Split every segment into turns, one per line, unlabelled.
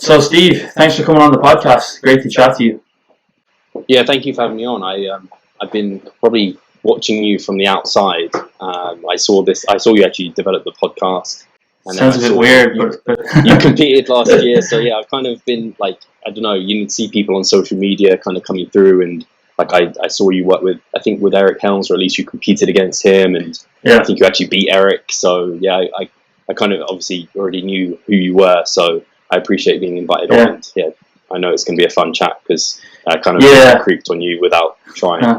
So, Steve, thanks for coming on the podcast. Great to chat to you.
Yeah, thank you for having me on. I've been probably watching you from the outside. I saw this. I saw you actually develop the podcast, and then
Sounds
I
a bit
saw
weird,
you,
but
you competed last year. So yeah, I've kind of been like, I don't know. You can see people on social media kind of coming through, and like I saw you work with, I think with Eric Helms, or at least you competed against him, and
yeah,
I think you actually beat Eric. So yeah, I kind of obviously already knew who you were. So I appreciate being invited on.
yeah,
And yeah, I know it's going to be a fun chat because I kind of
yeah.
creeped on you without trying.
Uh,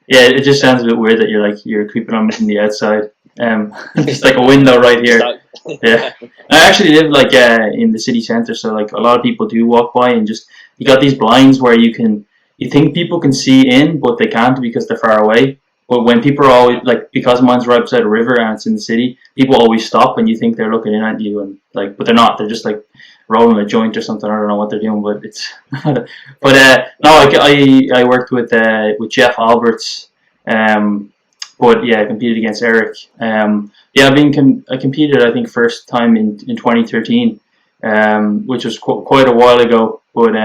yeah, it just sounds a bit weird that you're creeping on me from the outside. Just like a window right here. Yeah, I actually live like in the city centre, so like a lot of people do walk by and just you got these blinds where you think people can see in, but they can't because they're far away. But when people are always like, because mine's right beside a river and it's in the city, people always stop and you think they're looking in at you, and like, but they're not. They're just like rolling a joint or something. I don't know what they're doing, but it's. But no, I worked with Jeff Alberts, but yeah, I competed against Eric. Yeah, I competed, I think, first time in 2013, which was quite a while ago. But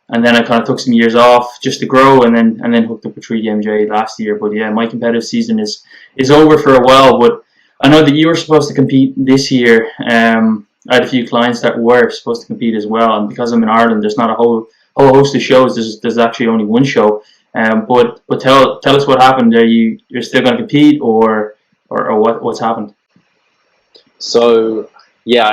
and then I kind of took some years off just to grow, and then hooked up with 3DMJ last year. But yeah, my competitive season is over for a while. But I know that you were supposed to compete this year. I had a few clients that were supposed to compete as well, and because I'm in Ireland, there's not a whole host of shows. There's actually only one show. But tell us what happened. You're still going to compete, or what's happened?
So yeah,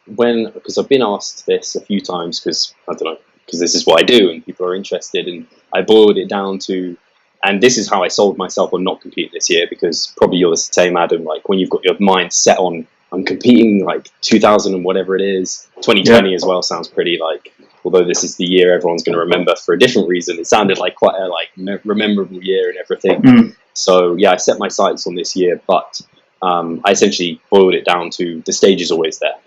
because I've been asked this a few times because I don't know, because this is what I do and people are interested, and I boiled it down to, and this is how I sold myself on not competing this year, because probably you're the same, Adam. Like when you've got your mind set on I'm competing like 2000 and whatever it is, 2020 as well sounds pretty like. Although this is the year everyone's going to remember for a different reason, it sounded like quite a memorable year and everything.
Mm.
So yeah, I set my sights on this year, but I essentially boiled it down to the stage is always there.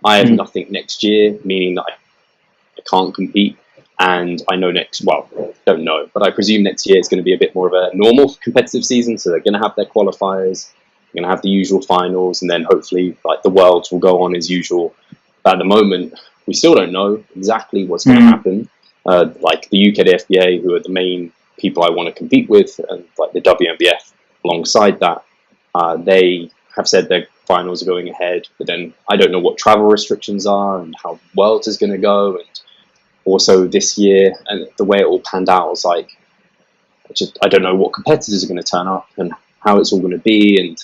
I have nothing next year, meaning that I can't compete, and I know don't know, but I presume next year is going to be a bit more of a normal competitive season. So they're going to have their qualifiers, they're going to have the usual finals, and then hopefully like the Worlds will go on as usual. But at the moment, we still don't know exactly what's going to happen. Like the UKDFBA, who are the main people I want to compete with, and like the WNBF alongside that, they have said their finals are going ahead, but then I don't know what travel restrictions are and how Worlds is going to go. And also this year, and the way it all panned out, I was like, I don't know what competitors are going to turn up and how it's all going to be. And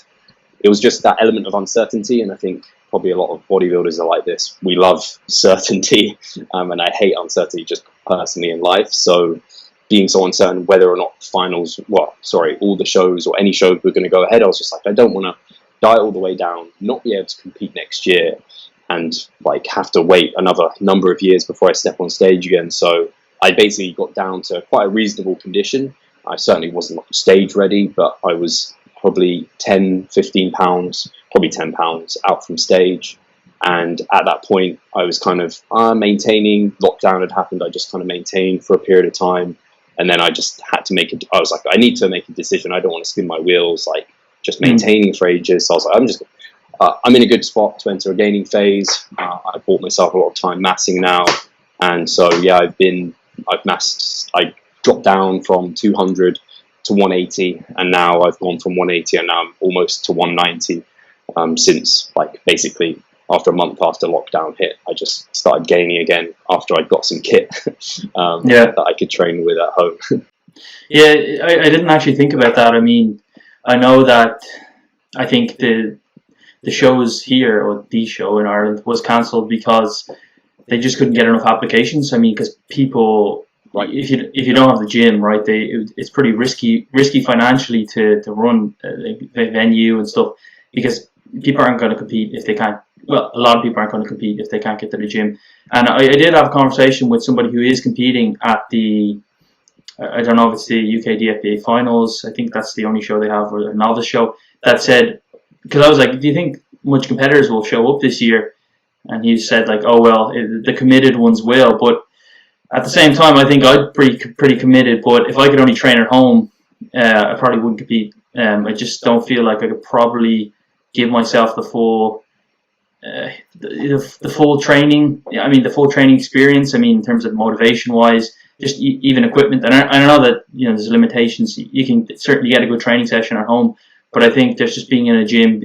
it was just that element of uncertainty. And I think probably a lot of bodybuilders are like this. We love certainty, and I hate uncertainty just personally in life. So being so uncertain whether or not all the shows or any shows were going to go ahead, I was just like, I don't want to die all the way down, not be able to compete next year, and like have to wait another number of years before I step on stage again. So I basically got down to quite a reasonable condition. I certainly wasn't stage ready, but I was probably 10, 15 pounds, probably 10 pounds out from stage. And at that point, I was kind of maintaining. Lockdown had happened. I just kind of maintained for a period of time. And then I just had to I was like, I need to make a decision. I don't want to spin my wheels, like just maintaining for ages. So I was like, I'm in a good spot to enter a gaining phase. I bought myself a lot of time massing now. And so, yeah, I've massed, I dropped down from 200 to 180. And now I've gone from 180 and now I'm almost to 190 since like basically after a month after lockdown hit, I just started gaining again after I got some kit that I could train with at home.
Yeah, I didn't actually think about that. I mean, I know that I think the shows here, or the show in Ireland, was cancelled because they just couldn't get enough applications. I mean, because people,
Right.
if you don't have the gym, right, it's pretty risky financially to run the venue and stuff, because people aren't going to compete if they can't. Well, a lot of people aren't going to compete if they can't get to the gym. And I did have a conversation with somebody who is competing at the, I don't know if it's the UK DFBA finals. I think that's the only show they have, or a novice show. That said, because I was like, do you think much competitors will show up this year? And he said like, oh well, the committed ones will. But at the same time, I think I'd pretty committed. But if I could only train at home, I probably wouldn't compete. I just don't feel like I could probably give myself the full the full training. I mean, the full training experience. I mean, in terms of motivation wise, just even equipment. And I know that there's limitations. You can certainly get a good training session at home, but I think there's just being in a gym,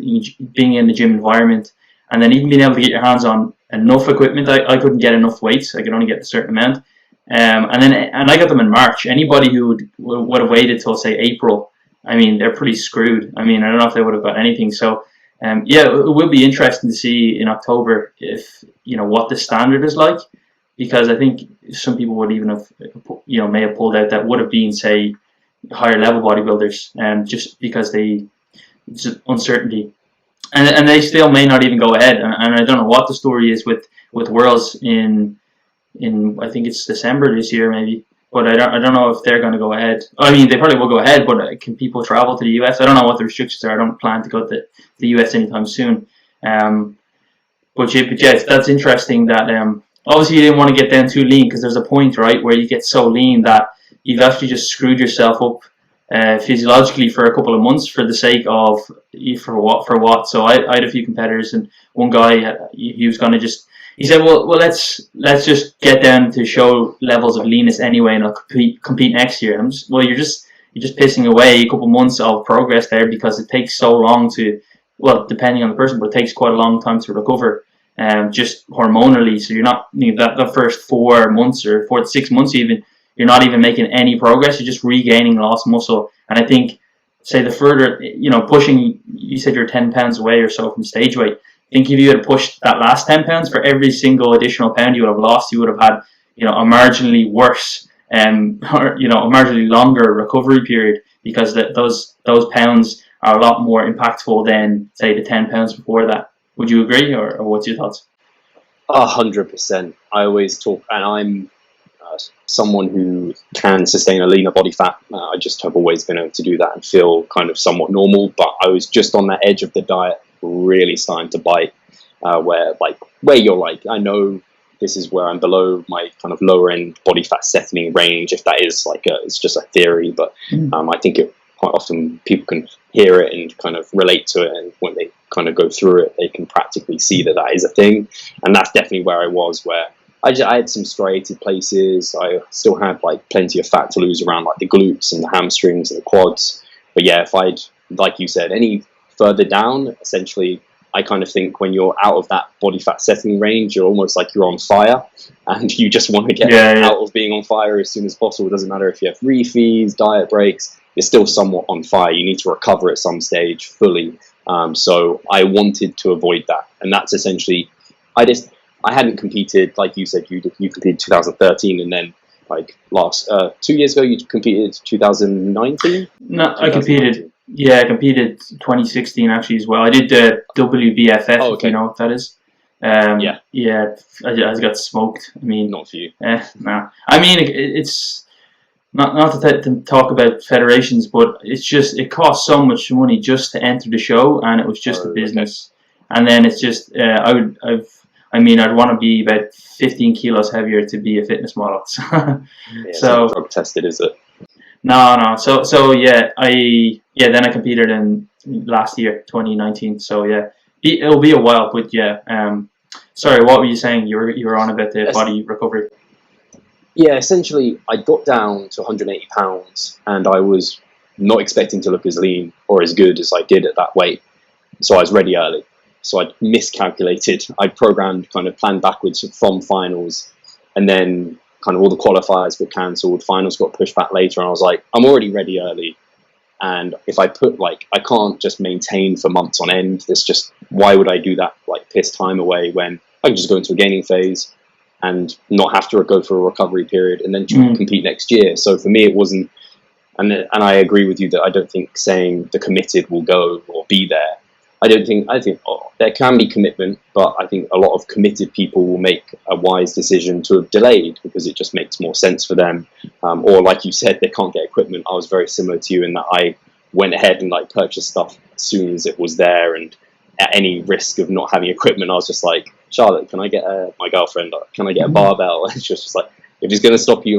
being in the gym environment, and then even being able to get your hands on enough equipment. I couldn't get enough weights. I could only get a certain amount. And I got them in March. Anybody who would have waited till say April, I mean, they're pretty screwed. I mean, I don't know if they would have got anything. So, yeah, it will be interesting to see in October if what the standard is like, because I think some people would even have may have pulled out that would have been say higher level bodybuilders, just because it's uncertainty, and they still may not even go ahead. And I don't know what the story is with Worlds in I think it's December this year maybe, but I don't know if they're going to go ahead. I mean, they probably will go ahead, but can people travel to the US? I don't know what the restrictions are. I don't plan to go to the US anytime soon. But yeah, that's interesting that obviously you didn't want to get down too lean, because there's a point, right, where you get so lean that you've actually just screwed yourself up physiologically for a couple of months for the sake of for what. So I had a few competitors, and one guy, he was going to just. He said, well, let's just get down to show levels of leanness anyway, and I'll compete next year. Well, you're just pissing away a couple months of progress there, because it takes so long well, depending on the person, but it takes quite a long time to recover, just hormonally. So you're not the first 4 months or 4 to 6 months even, you're not even making any progress. You're just regaining lost muscle. And I think, say the further pushing, you said you're 10 pounds away or so from stage weight. I think if you had pushed that last 10 pounds, for every single additional pound you would have lost, you would have had, a marginally worse, or, a marginally longer recovery period, because those pounds are a lot more impactful than, say, the 10 pounds before that. Would you agree, or what's your thoughts?
100%. I always talk, and I'm someone who can sustain a leaner body fat. I just have always been able to do that and feel kind of somewhat normal, but I was just on that edge of the diet really starting to bite, where you're like, I know this is where I'm below my kind of lower end body fat settling range, if that is it's just a theory, but I think it quite often people can hear it and kind of relate to it, and when they kind of go through it, they can practically see that is a thing. And that's definitely where I was, where I had some striated places. I still had plenty of fat to lose around the glutes and the hamstrings and the quads. But yeah, if I'd, like you said, any further down, essentially, I kind of think when you're out of that body fat settling range, you're almost like you're on fire, and you just want to get out of being on fire as soon as possible. It doesn't matter if you have refeeds, diet breaks, you're still somewhat on fire. You need to recover at some stage fully. So I wanted to avoid that, and that's essentially, I hadn't competed, like you said, you competed 2013, and then last 2 years ago you competed 2019.
No, I competed. Yeah, I competed 2016 actually as well. I did the WBFF, if you know what that is. Yeah, I got smoked. I mean,
not for you.
Nah. I mean, it's not to talk about federations, but it's just, it costs so much money just to enter the show, and it was just a business. Okay. And then it's just, I'd want to be about 15 kilos heavier to be a fitness model.
It's not drug tested, is it?
No. So yeah, then I competed in last year, 2019. So yeah, it'll be a while, but yeah. Sorry, what were you saying? You were on about the body recovery.
Yeah, essentially, I got down to 180 pounds, and I was not expecting to look as lean or as good as I did at that weight. So I was ready early. So I miscalculated. I planned backwards from finals, and then kind of all the qualifiers were cancelled. Finals got pushed back later, and I was like, I'm already ready early. And if I put I can't just maintain for months on end. There's just, why would I do that? Piss time away when I can just go into a gaining phase and not have to go for a recovery period and then compete next year. So for me, it wasn't. And I agree with you that I don't think saying the committed will go or be there. I think there can be commitment, but I think a lot of committed people will make a wise decision to have delayed because it just makes more sense for them. Or like you said, they can't get equipment. I was very similar to you in that I went ahead and purchased stuff as soon as it was there, and at any risk of not having equipment, I was just like, Charlotte, can I get my girlfriend? Can I get a barbell? And she was just like, if it's going to stop you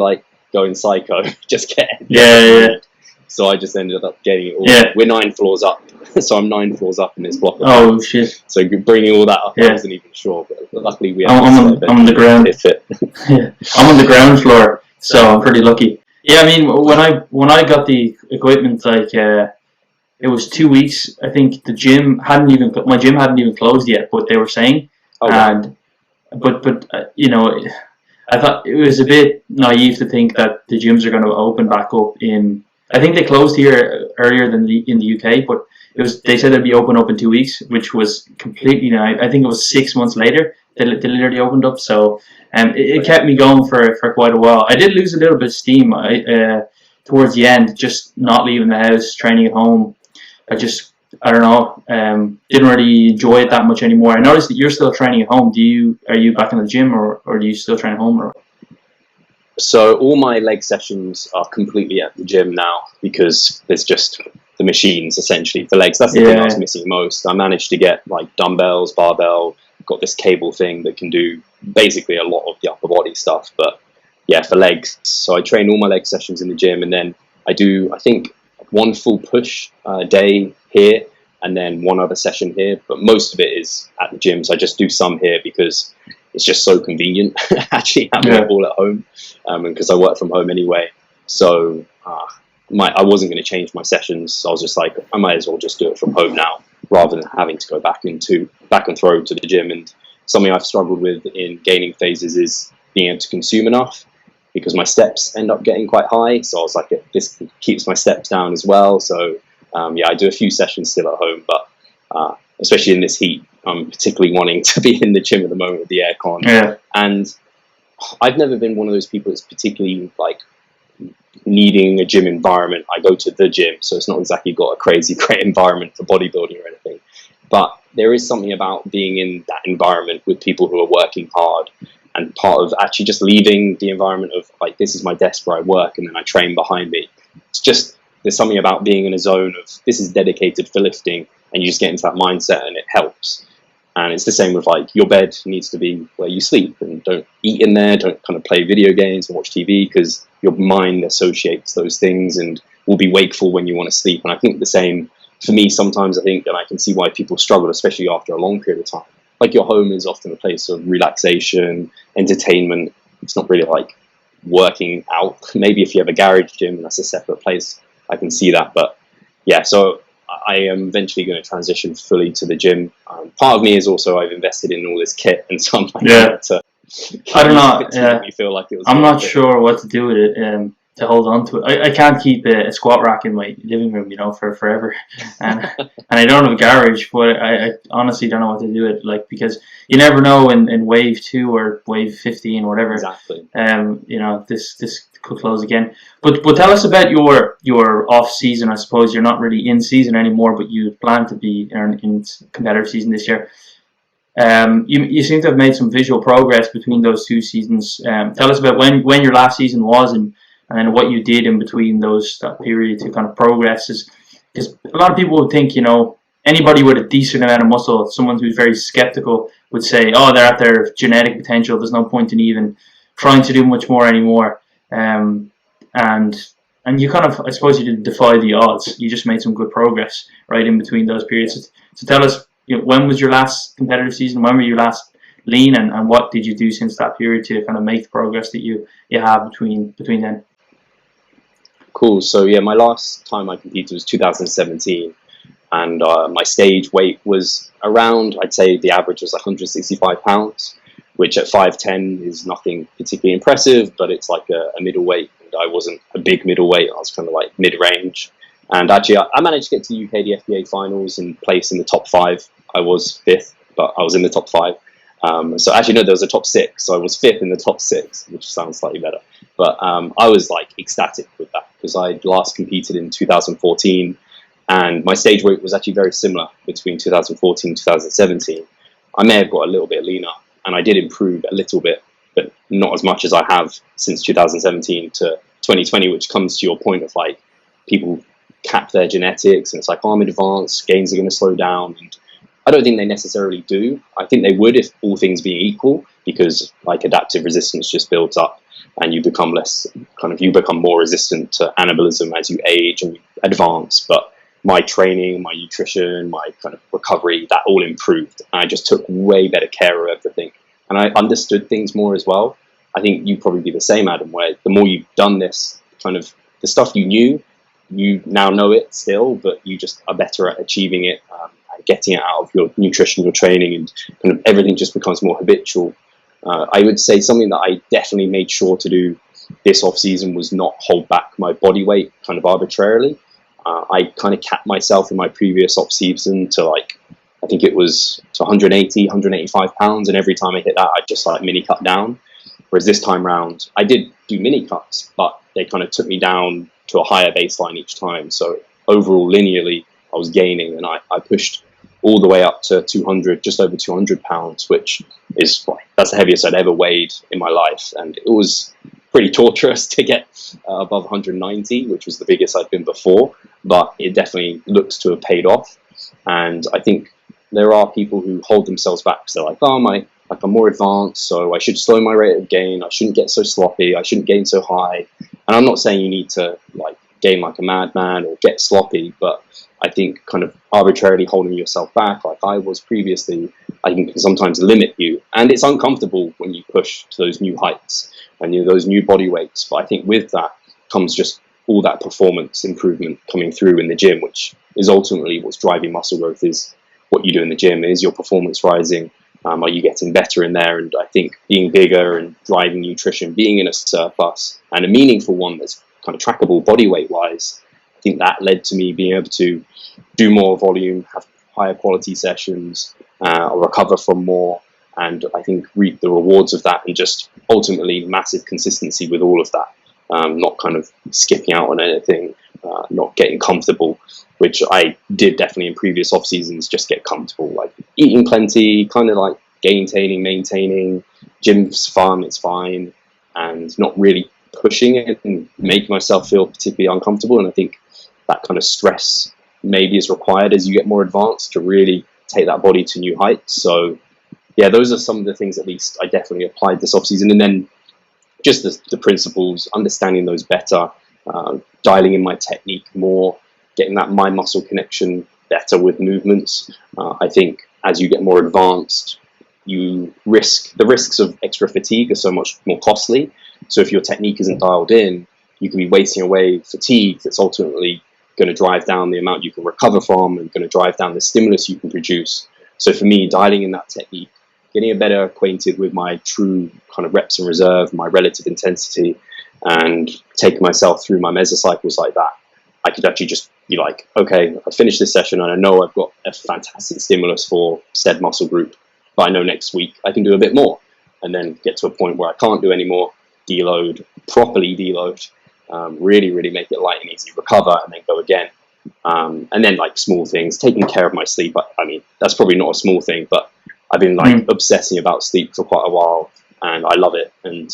going psycho, just get it.
Yeah.
So I just ended up getting it all. Yeah. We're 9 floors up So I'm 9 floors up in this block of
Oh
flats.
shit!
So bringing all that up,
Yeah.
I wasn't even sure. But luckily, we have
I'm on the ground. Yeah. I'm on the ground floor, so I'm pretty lucky. Yeah, I mean, when I got the equipment, like it was 2 weeks. I think my gym hadn't even closed yet, but they were saying,
Oh, wow.
and but you know, I thought it was a bit naive to think that the gyms are going to open back up in. I think they closed here earlier than in the UK, but they said they'd be open up in 2 weeks, which was completely. I think it was 6 months later they literally opened up. So it kept me going for quite a while. I did lose a little bit of steam towards the end, just not leaving the house, training at home. I don't know, didn't really enjoy it that much anymore. I noticed that you're still training at home. Are you back in the gym, or do you still train at home? Or?
So all my leg sessions are completely at the gym now because there's just the machines essentially for legs. That's the thing I was missing most. I managed to get like dumbbells, barbell, got this cable thing that can do basically a lot of the upper body stuff. But yeah, for legs. So I train all my leg sessions in the gym, and then I do, I think, one full push day here and then one other session here. But most of it is at the gym. So I just do some here because it's just so convenient actually having it all at home, and because I work from home anyway. So I wasn't going to change my sessions. So I was just like, I might as well just do it from home now rather than having to go back and throw to the gym. And something I've struggled with in gaining phases is being able to consume enough, because my steps end up getting quite high. So I was like, this keeps my steps down as well. So yeah, I do a few sessions still at home, but especially in this heat, I'm particularly wanting to be in the gym at the moment with the aircon.
Yeah.
And I've never been one of those people that's particularly like needing a gym environment. I go to the gym, so it's not exactly got a crazy great environment for bodybuilding or anything. But there is something about being in that environment with people who are working hard, and part of actually just leaving the environment of like, this is my desk where I work and then I train behind me. It's just, there's something about being in a zone of this is dedicated for lifting, and you just get into that mindset and it helps. And it's the same with like, your bed needs to be where you sleep, and don't eat in there, don't kind of play video games and watch TV, because your mind associates those things and will be wakeful when you want to sleep. And I think the same for me sometimes. I think, and I can see why people struggle, especially after a long period of time. Like, your home is often a place of relaxation, entertainment. It's not really like working out. Maybe if you have a garage gym, that's a separate place. I can see that. But yeah, so I am eventually going to transition fully to the gym. Part of me is also, I've invested in all this kit, and so I'm like,
I don't know.
Me feel like it was.
I'm not sure what to do with it. To hold on to it, I can't keep a squat rack in my living room, for forever, and I don't have a garage, but I honestly don't know what to do with it, like, because you never know in wave 2 or wave 15, whatever.
Exactly.
This could close again. But tell us about your off season. I suppose you're not really in season anymore, but you plan to be in competitive season this year. You seem to have made some visual progress between those 2 seasons. Tell us about when your last season was, and what you did in between that period to kind of progress. Because a lot of people would think, anybody with a decent amount of muscle, someone who's very skeptical, would say, oh, they're at their genetic potential, there's no point in even trying to do much more anymore. And you kind of, I suppose you did defy the odds. You just made some good progress right in between those periods. So tell us, when was your last competitive season? When were you last lean, and what did you do since that period to kind of make the progress that you have between then?
Cool. So yeah, my last time I competed was 2017, and my stage weight was around, I'd say the average was 165 pounds, which at 5'10" is nothing particularly impressive, but it's like a middleweight, and I wasn't a big middleweight. I was kind of like mid-range. And actually, I managed to get to UKDFBA finals and place in the top 5. I was 5th, but I was in the top 5. So actually, no, there was a top 6. So I was 5th in the top 6, which sounds slightly better. But I was like ecstatic with that, because I last competed in 2014, and my stage weight was actually very similar between 2014 and 2017. I may have got a little bit leaner, and I did improve a little bit, but not as much as I have since 2017 to 2020, which comes to your point of like, people cap their genetics, and it's like, oh, I'm advanced, gains are going to slow down. And I don't think they necessarily do. I think they would if all things being equal, because like adaptive resistance just builds up, and you become more resistant to anabolism as you age and advance. But my training, my nutrition, my kind of recovery, that all improved. And I just took way better care of everything. And I understood things more as well. I think you'd probably be the same, Adam, where the more you've done this, kind of the stuff you knew, you now know it still, but you just are better at achieving it, and getting it out of your nutrition, your training, and kind of everything just becomes more habitual. I would say something that I definitely made sure to do this off season was not hold back my body weight kind of arbitrarily. I kind of capped myself in my previous off season to like, I think it was to 180, 185 pounds. And every time I hit that, I'd just like mini cut down. Whereas this time round, I did do mini cuts, but they kind of took me down to a higher baseline each time. So overall, linearly, I was gaining, and I pushed all the way up to 200, just over 200 pounds, which is, that's the heaviest I'd ever weighed in my life. And it was pretty torturous to get above 190, which was the biggest I'd been before, but it definitely looks to have paid off. And I think there are people who hold themselves back because they're like, oh, I'm more advanced, so I should slow my rate of gain. I shouldn't get so sloppy. I shouldn't gain so high. And I'm not saying you need to like gain like a madman or get sloppy, but I think kind of arbitrarily holding yourself back, like I was previously, I think can sometimes limit you. And it's uncomfortable when you push to those new heights and those new body weights. But I think with that comes just all that performance improvement coming through in the gym, which is ultimately what's driving muscle growth. Is what you do in the gym. Is your performance rising? Are you getting better in there? And I think being bigger and driving nutrition, being in a surplus and a meaningful one that's kind of trackable body weight wise, I think that led to me being able to do more volume, have higher quality sessions, recover from more, and I think reap the rewards of that, and just ultimately massive consistency with all of that. Not kind of skipping out on anything, not getting comfortable, which I did definitely in previous off seasons, just get comfortable, like eating plenty, kind of like maintaining, gym's fun, it's fine, and not really pushing it and making myself feel particularly uncomfortable. And I think that kind of stress maybe is required as you get more advanced to really take that body to new heights. So yeah, those are some of the things at least I definitely applied this off season. And then just the principles, understanding those better, dialing in my technique more, getting that mind muscle connection better with movements. I think as you get more advanced, the risks of extra fatigue are so much more costly. So if your technique isn't dialed in, you can be wasting away fatigue that's ultimately going to drive down the amount you can recover from and going to drive down the stimulus you can produce. So for me, dialing in that technique, getting better acquainted with my true kind of reps in reserve, my relative intensity, and taking myself through my mesocycles like that, I could actually just be like, okay, I finished this session and I know I've got a fantastic stimulus for said muscle group, but I know next week I can do a bit more, and then get to a point where I can't do any more, properly deload, really make it light and easy, recover, and then go again. And then like small things, taking care of my sleep. I mean, that's probably not a small thing, but I've been like obsessing about sleep for quite a while, and I love it. And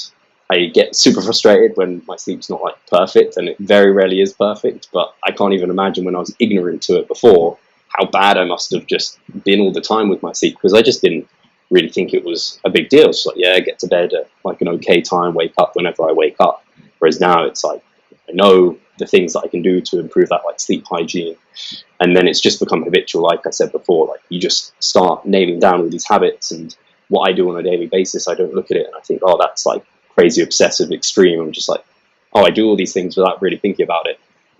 I get super frustrated when my sleep's not like perfect, and it very rarely is perfect, but I can't even imagine when I was ignorant to it before, how bad I must have just been all the time with my sleep, because I just didn't really think it was a big deal. It's like, yeah, get to bed at like an okay time, wake up whenever I wake up. Whereas now it's like, I know the things that I can do to improve that, like sleep hygiene. And then it's just become habitual, like I said before, like you just start nailing down all these habits, and what I do on a daily basis, I don't look at it and I think, oh, that's like crazy, obsessive, extreme. I'm just like, oh, I do all these things without really thinking about it.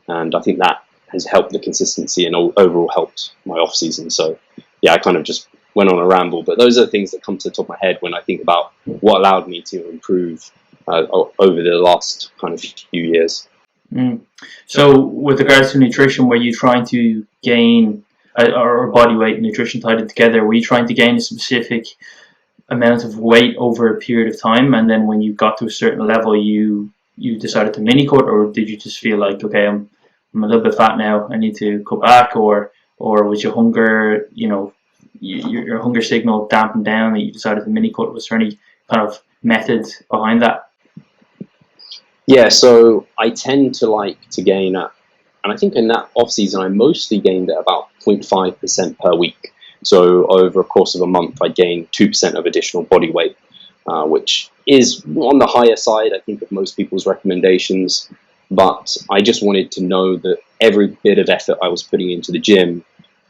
And I think that has helped the consistency and overall helped my off season. So yeah, I kind of just went on a ramble, but those are the things that come to the top of my head when I think about what allowed me to improve over the last kind of few years.
So with regards to nutrition, were you trying to gain, or body weight and nutrition tied it together, were you trying to gain a specific amount of weight over a period of time, and then when you got to a certain level you decided to mini cut, or did you just feel like, okay, I'm a little bit fat now, I need to cut back, or was your hunger, your hunger signal dampened down that you decided to mini cut? Was there any kind of method behind that?
Yeah, so I tend to like to gain at, and I think in that off season I mostly gained at about 0.5% per week. So over a course of a month I gained 2% of additional body weight, which is on the higher side, I think, of most people's recommendations. but I just wanted to know that every bit of effort I was putting into the gym,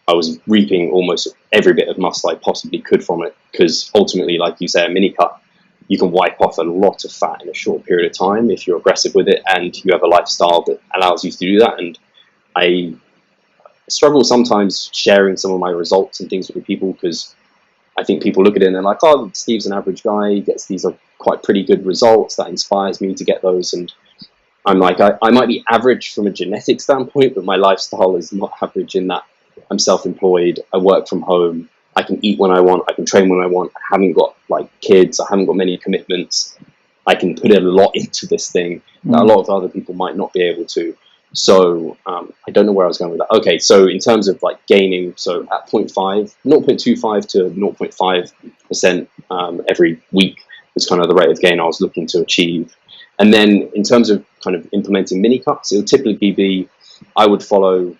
I was reaping almost every bit of muscle I possibly could from it, because ultimately, like you say, a mini cut, you can wipe off a lot of fat in a short period of time if you're aggressive with it and you have a lifestyle that allows you to do that. And I struggle sometimes sharing some of my results and things with people, because I think people look at it and they're like, oh, Steve's an average guy, he gets these quite pretty good results, that inspires me to get those. And I'm like, I might be average from a genetic standpoint, but my lifestyle is not average in that I'm self-employed, I work from home, I can eat when I want, I can train when I want, I haven't got like kids, I haven't got many commitments, I can put a lot into this thing that a lot of other people might not be able to. So I don't know where I was going with that. Okay, so in terms of like gaining, so at 0.25 to 0.5% every week was kind of the rate of gain I was looking to achieve. And then in terms of kind of implementing mini cuts, it would typically be, I would follow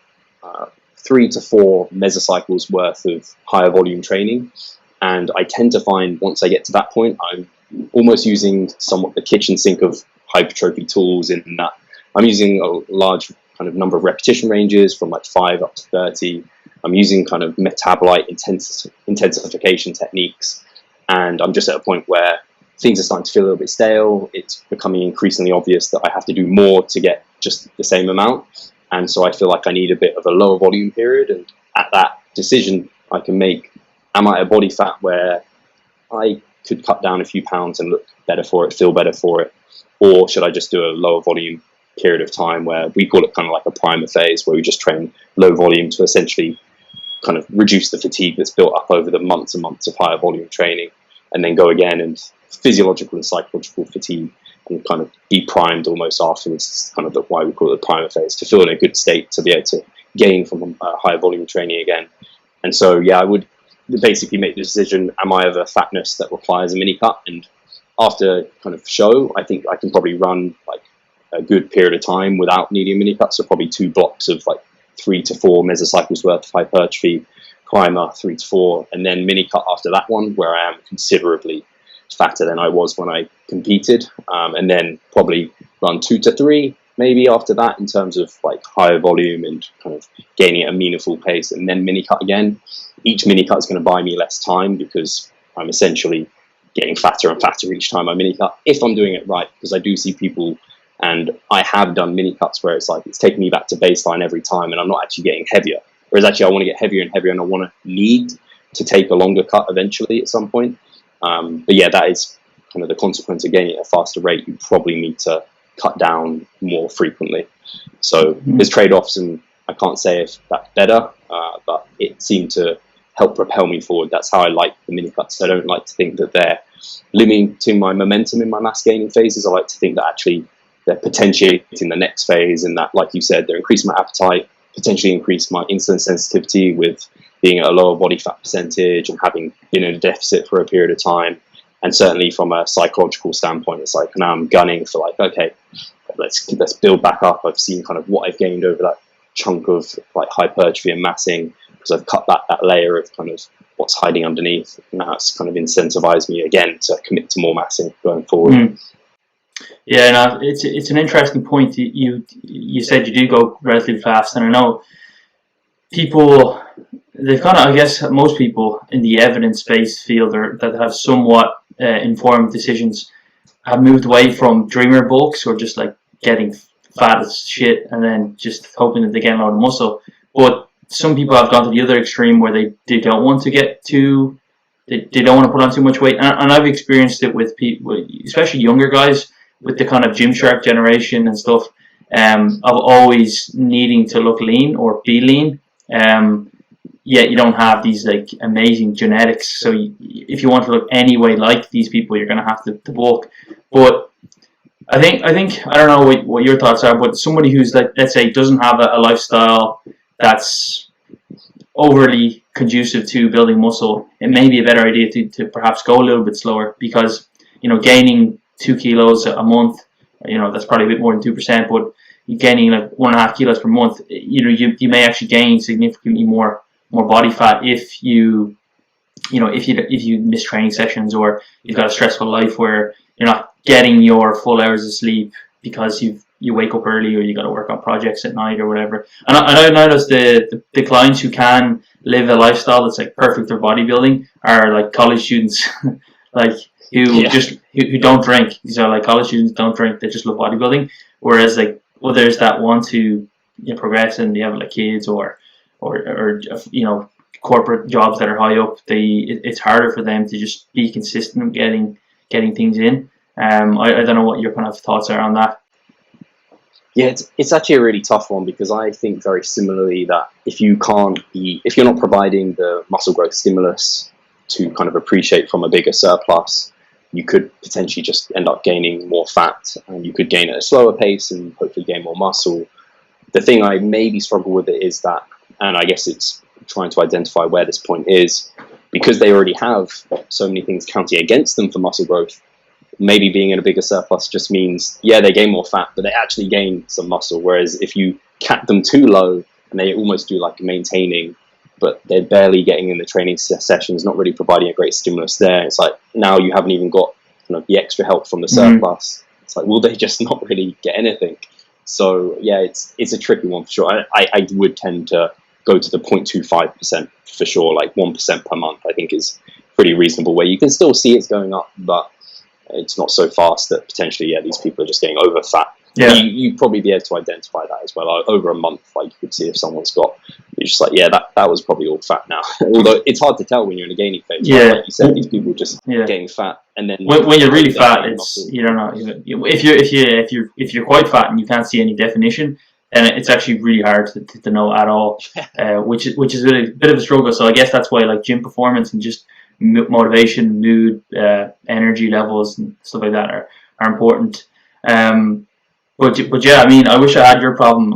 3 to 4 mesocycles worth of higher volume training. And I tend to find once I get to that point, I'm almost using somewhat the kitchen sink of hypertrophy tools, in that I'm using a large kind of number of repetition ranges from like 5 up to 30. I'm using kind of metabolite intensification techniques. And I'm just at a point where things are starting to feel a little bit stale. It's becoming increasingly obvious that I have to do more to get just the same amount. And so I feel like I need a bit of a lower volume period. And at that decision, I can make, am I at a body fat where I could cut down a few pounds and look better for it, feel better for it? Or should I just do a lower volume period of time, where we call it kind of like a primer phase, where we just train low volume to essentially kind of reduce the fatigue that's built up over the months and months of higher volume training, and then go again, and physiological and psychological fatigue, and kind of be primed almost afterwards. It's kind of why we call it the primer phase, to feel in a good state to be able to gain from higher volume training again. And so, yeah, I would basically make the decision, am I of a fatness that requires a mini cut? And after kind of show, I think I can probably run like a good period of time without needing a mini cut. So probably 2 blocks of like 3 to 4 mesocycles worth of hypertrophy, primer 3 to 4, and then mini cut after that one, where I am considerably fatter than I was when I competed, and then probably run 2 to 3 maybe after that in terms of like higher volume and kind of gaining at a meaningful pace, and then mini cut again. Each mini cut is going to buy me less time, because I'm essentially getting fatter and fatter each time I mini cut, if I'm doing it right, because I do see people, and I have done mini cuts where it's like it's taking me back to baseline every time and I'm not actually getting heavier, whereas actually I want to get heavier and heavier, and I want to need to take a longer cut eventually at some point. But yeah, that is kind of the consequence of gaining at a faster rate. You probably need to cut down more frequently. So there's trade-offs, and I can't say if that's better, but it seemed to help propel me forward. That's how I like the mini cuts. I don't like to think that they're limiting my momentum in my mass gaining phases. I like to think that actually they're potentiating the next phase, and that, like you said, they're increasing my appetite, potentially increase my insulin sensitivity with being at a lower body fat percentage and having been in a deficit for a period of time. And certainly from a psychological standpoint, it's like now I'm gunning for like, okay, let's build back up. I've seen kind of what I've gained over that chunk of like hypertrophy and massing, because I've cut back that layer of kind of what's hiding underneath. And that's kind of incentivized me again to commit to more massing going forward.
Yeah, no, it's an interesting point. You said you do go relatively fast, and I know people, they've kind of, I guess most people in the evidence-based field that have somewhat informed decisions have moved away from dreamer bulks, or just like getting fat as shit and then just hoping that they get a lot of muscle. But some people have gone to the other extreme, where they don't want to get too, they don't want to put on too much weight. And I've experienced it with people, especially younger guys, with the kind of Gymshark generation and stuff, of always needing to look lean or be lean. Yet you don't have these like amazing genetics, so if you want to look any way like these people, you're going to have to bulk. But I think I don't know what your thoughts are, but somebody who's like, let's say, doesn't have a lifestyle that's overly conducive to building muscle, it may be a better idea to perhaps go a little bit slower, because gaining 2 kilos a month, that's probably a bit more than 2%, but you're gaining like 1.5 kilos per month. You may actually gain significantly more body fat if you miss training sessions, or you've got a stressful life where you're not getting your full hours of sleep because you've you wake up early or you got to work on projects at night or whatever. And I noticed the clients who can live a lifestyle that's like perfect for bodybuilding are like college students, like who don't drink. These are like college students don't drink. They just love bodybuilding. Whereas like others that want to progress and they have like kids or corporate jobs that are high up, it's harder for them to just be consistent getting things in. I don't know what your kind of thoughts are on that.
Yeah, it's actually a really tough one, because I think very similarly that if you're not providing the muscle growth stimulus to kind of appreciate from a bigger surplus, you could potentially just end up gaining more fat, and you could gain at a slower pace and hopefully gain more muscle. The thing I maybe struggle with it is that, and I guess it's trying to identify where this point is, because they already have so many things counting against them for muscle growth. Maybe being in a bigger surplus just means, yeah, they gain more fat, but they actually gain some muscle. Whereas if you cap them too low and they almost do like maintaining, but they're barely getting in the training sessions, not really providing a great stimulus there, it's like now you haven't even got kind of the extra help from the surplus. It's like, will they just not really get anything? So yeah, it's a tricky one for sure. I would tend to go to the 0.25% for sure, like 1% per month, I think is pretty reasonable, where you can still see it's going up, but it's not so fast that potentially, yeah, these people are just getting over fat. Yeah. You'd probably be able to identify that as well. Over a month, like you could see if someone's got, you're just like, yeah, that was probably all fat now. Although it's hard to tell when you're in a gaining phase. Yeah. Right? Like you said, these people just getting fat, and then
when you're really fat, you don't know. If you're quite fat and you can't see any definition, then it's actually really hard to know at all, which is a bit of a struggle. So I guess that's why like gym performance and just motivation, mood, energy levels and stuff like that are important. But yeah, I mean, I wish I had your problem.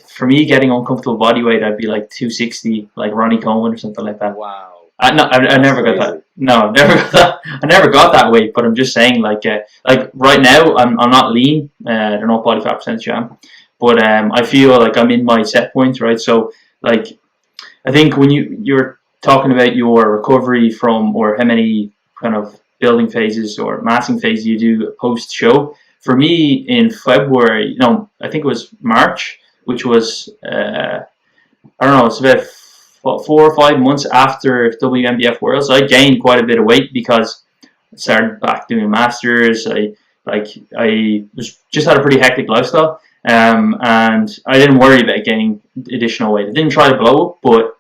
For me, getting uncomfortable body weight, I'd be like 260, like Ronnie Coleman or something like that.
Wow.
I never got that. No, I've never got that. I never got that weight. But I'm just saying, like right now, I'm not lean. I don't know what body fat percentage I am, but I feel like I'm in my set point, right? So like, I think when you're talking about your recovery from, or how many kind of building phases or massing phases you do post show. For me, in February, I think it was March, which was I don't know, it's about 4 or 5 months after WMBF Worlds. I gained quite a bit of weight because I started back doing masters. I just had a pretty hectic lifestyle, and I didn't worry about gaining additional weight. I didn't try to blow up, but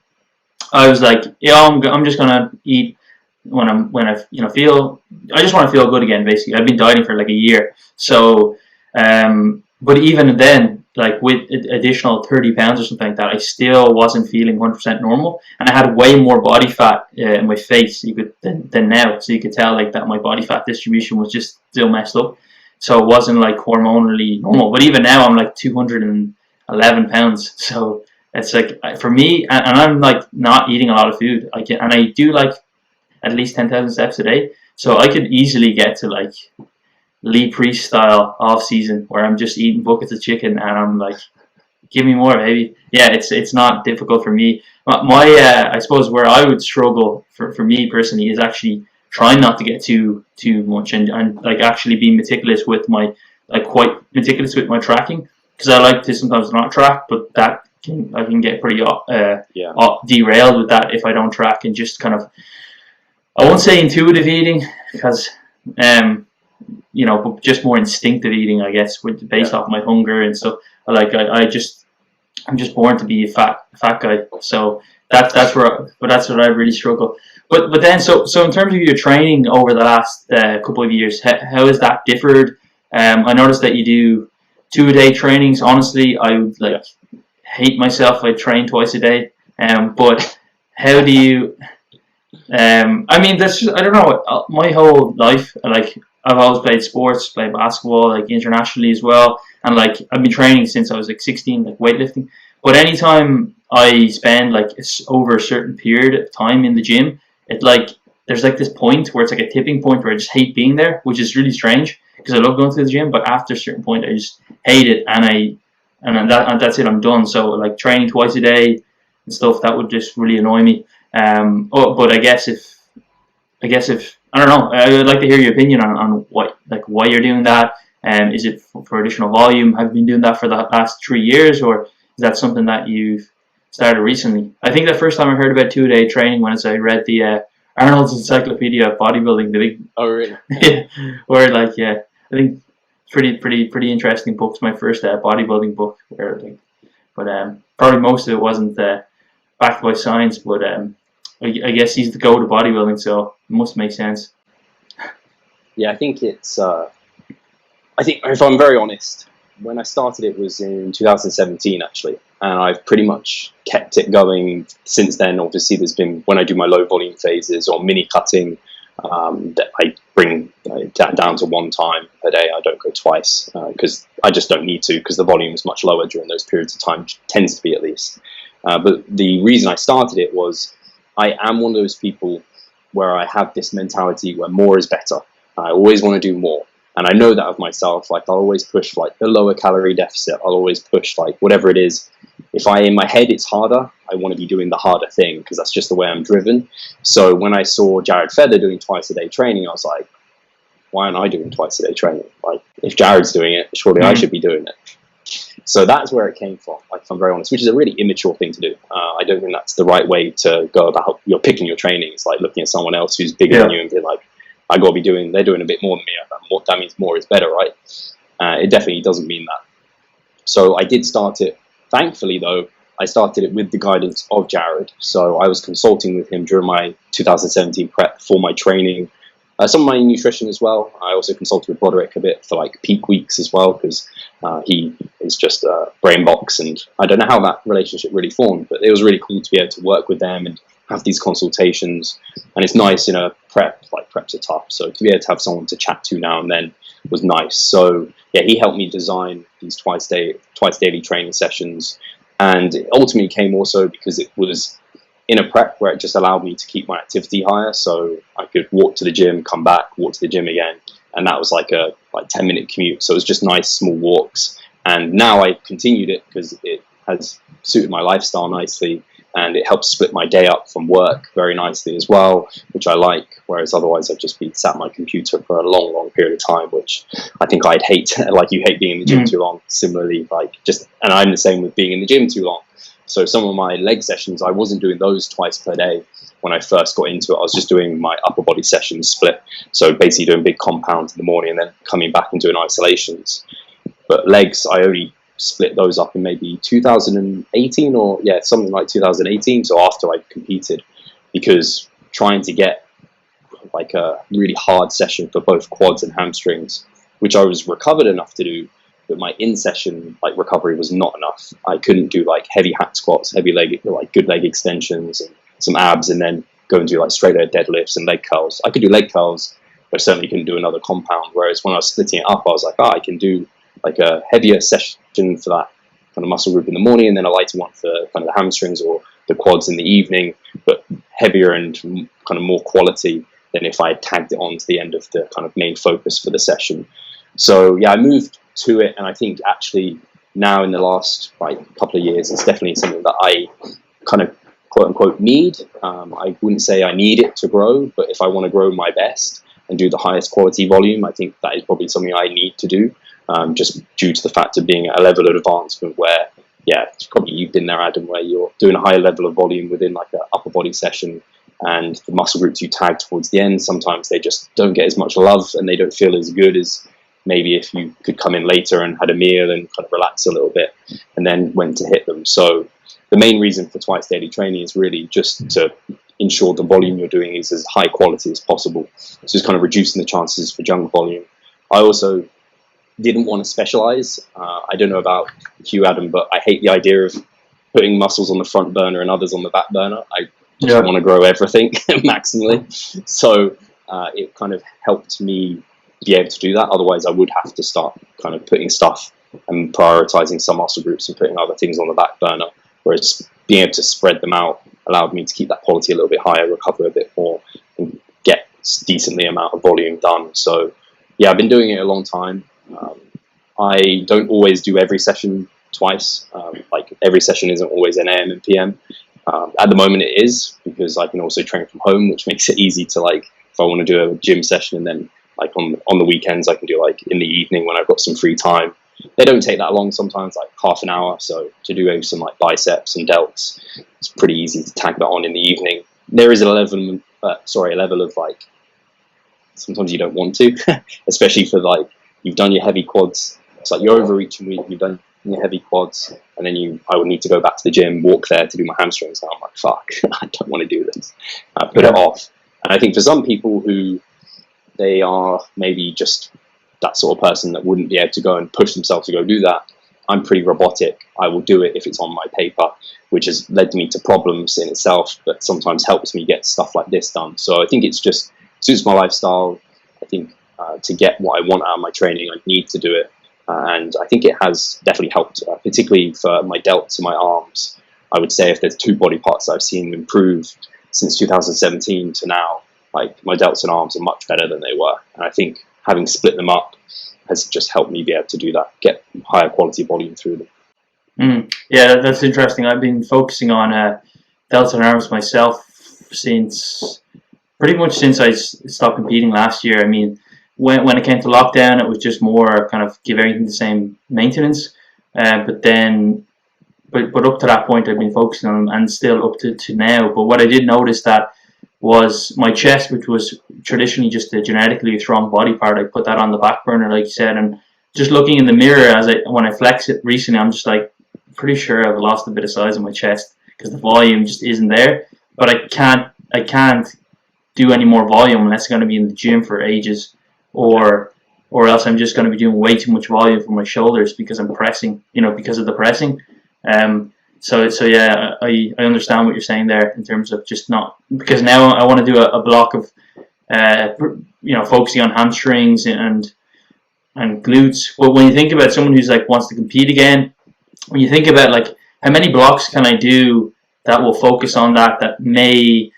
I was like, I'm just gonna eat when I feel. I just want to feel good again. Basically, I've been dieting for like a year. So, but even then, like with additional 30 pounds or something like that, I still wasn't feeling 100% normal, and I had way more body fat in my face than now. So you could tell like that my body fat distribution was just still messed up. So it wasn't like hormonally normal. But even now, I'm like 211 pounds. So it's like, for me, and I'm like not eating a lot of food. I do like at least 10,000 steps a day. So I could easily get to like Lee Priest style off season, where I'm just eating buckets of chicken and I'm like, give me more, baby. Yeah, it's not difficult for me. I suppose where I would struggle for me personally is actually trying not to get too much and like actually being meticulous with quite meticulous with my tracking, because I like to sometimes not track, but that I can get pretty derailed with that if I don't track, and just kind of, I won't say intuitive eating, because but just more instinctive eating, I guess, based off my hunger and stuff. I'm just born to be a fat guy. So that's where I really struggle. But then so in terms of your training over the last couple of years, how has that differed? I noticed that you do 2-a-day trainings. Honestly, I would hate myself if I train twice a day. But how do you? I mean, that's just, I don't know. My whole life, I've always played sports, played basketball, internationally as well, and I've been training since I was 16, weightlifting. But anytime I spend over a certain period of time in the gym, there's this point where it's a tipping point where I just hate being there, which is really strange because I love going to the gym, but after a certain point I just hate it, and that's it. I'm done. So training twice a day and stuff, that would just really annoy me. But I guess if I don't know, I would like to hear your opinion on why you're doing that, Is it for additional volume? Have you been doing that for the last 3 years, or is that something that you've started recently? I think the first time I heard about 2-a-day training was I read the Arnold's Encyclopedia of Bodybuilding, the big.
Oh really?
Or like, yeah, I think pretty interesting book. It's my first bodybuilding book. Where like, but probably most of it wasn't backed by science. But I guess he's the go to bodybuilding, so it must make sense.
Yeah, I think it's. I think if I'm very honest, when I started it was in 2017 actually, and I've pretty much kept it going since then. Obviously, there's been when I do my low volume phases or mini cutting. That I bring down to 1 time per day. I don't go twice because I just don't need to, because the volume is much lower during those periods of time, tends to be at least. But the reason I started it was I am one of those people where I have this mentality where more is better. I always want to do more. And I know that of myself. Like I'll always push like the lower calorie deficit. I'll always push like whatever it is. If in my head it's harder, I want to be doing the harder thing because that's just the way I'm driven. So when I saw Jared Feather doing twice-a-day training, I was like, why aren't I doing twice-a-day training? Like if Jared's doing it, surely I should be doing it. So that's where it came from, like if I'm very honest, which is a really immature thing to do. I don't think that's the right way to go about you're picking your training. It's like looking at someone else who's bigger than you and being like, I got to be they're doing a bit more than me. That means more is better, right? It definitely doesn't mean that. So I did start it. Thankfully, though, I started it with the guidance of Jared. So I was consulting with him during my 2017 prep for my training, some of my nutrition as well. I also consulted with Broderick a bit for like peak weeks as well, because he is just a brain box, and I don't know how that relationship really formed, but it was really cool to be able to work with them and have these consultations. And it's nice in a prep, like preps are tough, so to be able to have someone to chat to now and then was nice. So yeah, he helped me design these twice daily training sessions, and it ultimately came also because it was in a prep where it just allowed me to keep my activity higher. So I could walk to the gym, come back, walk to the gym again, and that was like a 10-minute commute. So it was just nice small walks. And now I continued it because it has suited my lifestyle nicely, and it helps split my day up from work very nicely as well, which I like, whereas otherwise I'd just be sat at my computer for a long period of time, which I think I'd hate. Like you hate being in the gym too long, similarly, and I'm the same with being in the gym too long. So some of my leg sessions, I wasn't doing those twice per day when I first got into it. I was just doing my upper body sessions split, so basically doing big compounds in the morning and then coming back and doing isolations. But legs, I only split those up in maybe 2018 or something like 2018, so after I competed, because trying to get like a really hard session for both quads and hamstrings, which I was recovered enough to do, but my in-session like recovery was not enough. I couldn't do like heavy hack squats, heavy leg, like good leg extensions and some abs, and then go and do like straight leg deadlifts and leg curls. I could do leg curls, but certainly couldn't do another compound. Whereas when I was splitting it up, I was like, I can do like a heavier session for that kind of muscle group in the morning, and then a lighter one for kind of the hamstrings or the quads in the evening, but heavier and kind of more quality than if I tagged it on to the end of the kind of main focus for the session. So yeah, I moved to it, and I think actually now in the last couple of years, it's definitely something that I kind of quote unquote need. I wouldn't say I need it to grow, but if I want to grow my best and do the highest quality volume, I think that is probably something I need to do. Just due to the fact of being at a level of advancement where, probably you've been there, Adam, where you're doing a higher level of volume within like an upper body session, and the muscle groups you tag towards the end, sometimes they just don't get as much love and they don't feel as good as maybe if you could come in later and had a meal and kind of relax a little bit and then went to hit them. So the main reason for twice daily training is really just to ensure the volume you're doing is as high quality as possible. So it's kind of reducing the chances for junk volume. I also didn't want to specialize. I don't know about you, Adam, but I hate the idea of putting muscles on the front burner and others on the back burner. I just want to grow everything maximally. So it kind of helped me be able to do that. Otherwise, I would have to start kind of putting stuff and prioritizing some muscle groups and putting other things on the back burner. Whereas being able to spread them out allowed me to keep that quality a little bit higher, recover a bit more, and get decently amount of volume done. So yeah, I've been doing it a long time. I don't always do every session twice. Like every session isn't always an AM and PM. At the moment it is, because I can also train from home, which makes it easy to, like, if I want to do a gym session and then like on the weekends. I can do like in the evening when I've got some free time. They don't take that long, sometimes like half an hour. So to do some like biceps and delts, it's pretty easy to tag that on in the evening. There is a level of like, sometimes you don't want to, especially for like, you've done your heavy quads. It's like your overreaching week, you've done your heavy quads, and then I would need to go back to the gym, walk there to do my hamstrings. And I'm like, fuck, I don't want to do this. I put it off. And I think for some people who, they are maybe just that sort of person that wouldn't be able to go and push themselves to go do that. I'm pretty robotic. I will do it if it's on my paper, which has led me to problems in itself, but sometimes helps me get stuff like this done. So I think it's just suits my lifestyle. I think to get what I want out of my training, I need to do it. And I think it has definitely helped, particularly for my delts and my arms. I would say if there's two body parts that I've seen improve since 2017 to now, like my delts and arms are much better than they were. And I think having split them up has just helped me be able to do that, get higher quality volume through them.
Yeah, that's interesting. I've been focusing on delts and arms myself pretty much since I stopped competing last year. I mean, when it came to lockdown, it was just more kind of give everything the same maintenance. But up to that point, I've been focusing on them, and still up to now. But what I did notice that was my chest, which was traditionally just a genetically strong body part. I put that on the back burner, like you said, and just looking in the mirror when I flex it recently, I'm just like pretty sure I've lost a bit of size in my chest because the volume just isn't there. But I can't do any more volume unless I'm going to be in the gym for ages, or else I'm just going to be doing way too much volume for my shoulders because I'm pressing, because of the pressing. So yeah, I understand what you're saying there in terms of just not, because now I want to do a block of focusing on hamstrings and glutes. But when you think about someone who's like wants to compete again, when you think about like how many blocks can I do that will focus on that may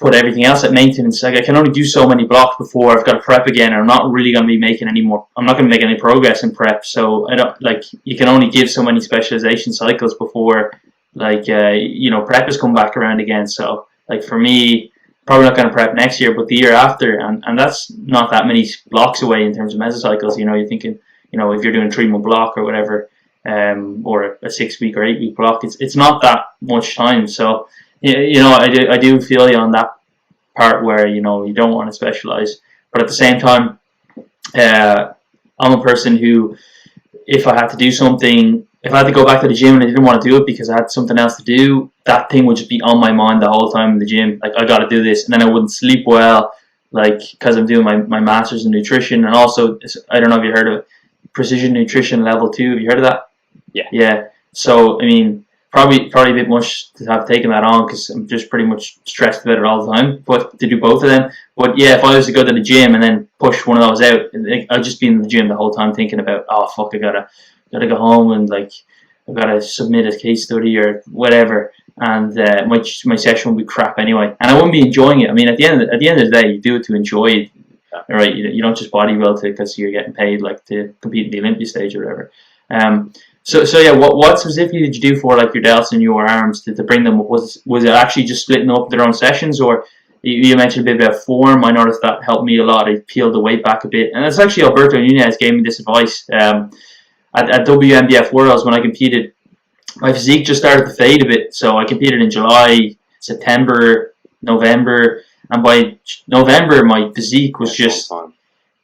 put everything else at maintenance. Like I can only do so many blocks before I've got to prep again, and I'm not really going to be making any more. I'm not going to make any progress in prep. So I don't you can only give so many specialization cycles before prep has come back around again. So like for me, probably not going to prep next year, but the year after, and that's not that many blocks away in terms of mesocycles. You're thinking, if you're doing a 3-month block or whatever, or a 6-week or 8-week block, it's not that much time. So I do feel you on that part where you don't want to specialize, but at the same time, I'm a person who, if I had to do something, if I had to go back to the gym and I didn't want to do it because I had something else to do, that thing would just be on my mind the whole time in the gym. Like I got to do this, and then I wouldn't sleep well, like because I'm doing my master's in nutrition, and also I don't know if you heard of precision nutrition level 2. Have you heard of that? Yeah. So I mean, probably a bit much to have taken that on because I'm just pretty much stressed about it all the time. But to do both of them, but yeah, if I was to go to the gym and then push one of those out, I'd just be in the gym the whole time thinking about, oh fuck, I gotta go home and like I gotta submit a case study or whatever, and my session would be crap anyway, and I wouldn't be enjoying it. I mean, at the end of the day, you do it to enjoy it, right? You don't just bodybuild because you're getting paid like to compete in the Olympia stage or whatever. So yeah, what specifically did you do for like your delts and your arms to bring them up? Was it actually just splitting up their own sessions, or you mentioned a bit about form? I noticed that helped me a lot. I peeled the weight back a bit, and it's actually Alberto Nunez gave me this advice at WMBF Worlds when I competed. My physique just started to fade a bit, so I competed in July, September, November, and by November my physique was just.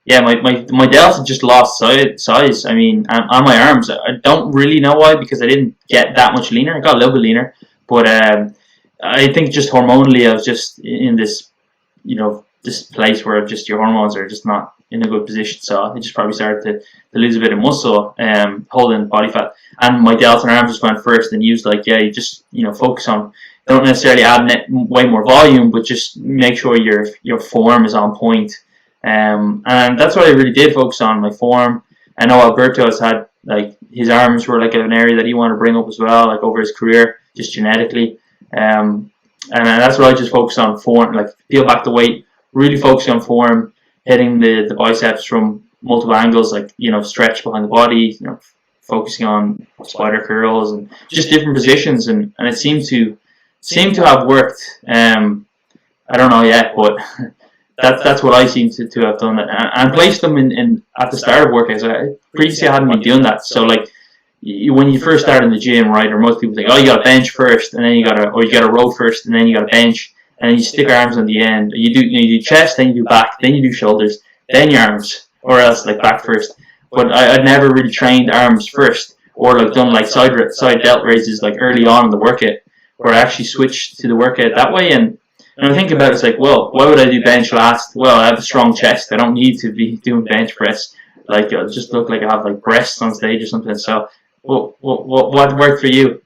Yeah, my delts had just lost size. I mean, on my arms, I don't really know why, because I didn't get that much leaner. I got a little bit leaner, but I think just hormonally, I was just in this, this place where just your hormones are just not in a good position. So I just probably started to lose a bit of muscle, holding body fat, and my delts and arms just went first. And used you just focus on. Don't necessarily add way more volume, but just make sure your form is on point. And that's what I really did focus on, my form. I know Alberto has had his arms were an area that he wanted to bring up as well, over his career, just genetically. And that's what I just focused on, form, peel back the weight, really focusing on form, hitting the biceps from multiple angles, stretch behind the body, focusing on spider curls and just different positions, and it seemed to have worked. I don't know yet, but that's what I seem to have done, and placed them in at the start of workouts. Previously I hadn't been doing that, so like when you first start in the gym, right, or most people think, oh, you got to bench first, and then you got to row first, and then you got to bench, and then you stick arms on the end. You do chest, then you do back, then you do shoulders, then your arms, or else like back first. But I'd never really trained arms first, or like done like side delt raises like early on in the workout, where I actually switched to the workout that way. And I think about it, it's like, well, why would I do bench last? Well, I have a strong chest. I don't need to be doing bench press. Like, it'll just look like I have like breasts on stage or something. So, what worked for you?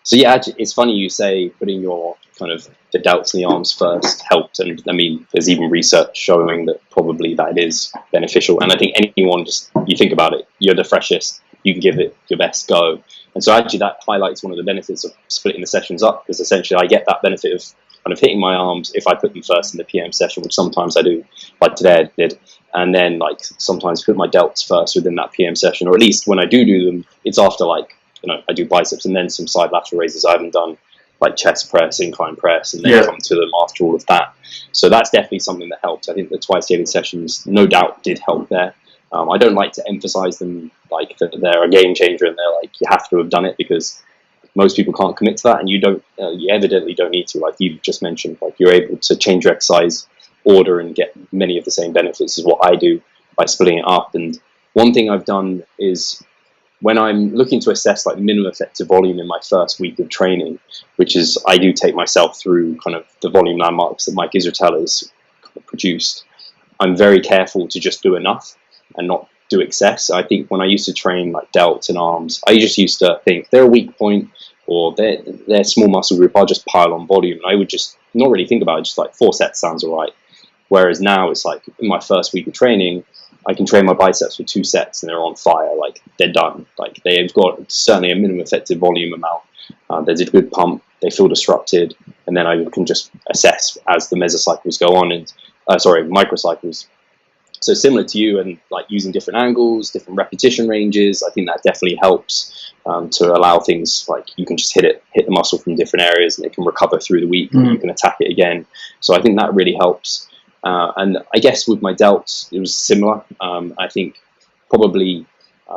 So yeah, actually, it's funny you say putting your kind of the delts in the arms first helped, and I mean, there's even research showing that probably that is beneficial. And I think anyone, just you think about it, you're the freshest, you can give it your best go. And so actually that highlights one of the benefits of splitting the sessions up, because essentially I get that benefit of kind of hitting my arms if I put them first in the PM session, which sometimes I do, like today I did, and then like sometimes put my delts first within that PM session, or at least when I do them, it's after like, you know, I do biceps and then some side lateral raises. I haven't done like chest press, incline press, and then come to them after all of that. So that's definitely something that helped. I think the twice daily sessions no doubt did help there. I don't like to emphasize them like that they're a game changer and they're like you have to have done it, because most people can't commit to that, and you don't. You evidently don't need to. Like you've just mentioned, like you're able to change your exercise order and get many of the same benefits as what I do by splitting it up. And one thing I've done is, when I'm looking to assess like minimum effective volume in my first week of training, which is I do take myself through kind of the volume landmarks that Mike Israetel has produced, I'm very careful to just do enough and not do excess. I think when I used to train like delts and arms, I just used to think they're a weak point or they're small muscle group, I'll just pile on volume. And I would just not really think about it, just like 4 sets sounds all right. Whereas now it's like in my first week of training, I can train my biceps for 2 sets and they're on fire, like they're done. Like they've got certainly a minimum effective volume amount. There's a good pump, they feel disrupted, and then I can just assess as the mesocycles go on, and microcycles. So similar to you, and like using different angles, different repetition ranges, I think that definitely helps to allow things like you can just hit the muscle from different areas and it can recover through the week and you can attack it again. So I think that really helps. And I guess with my delts, it was similar. I think probably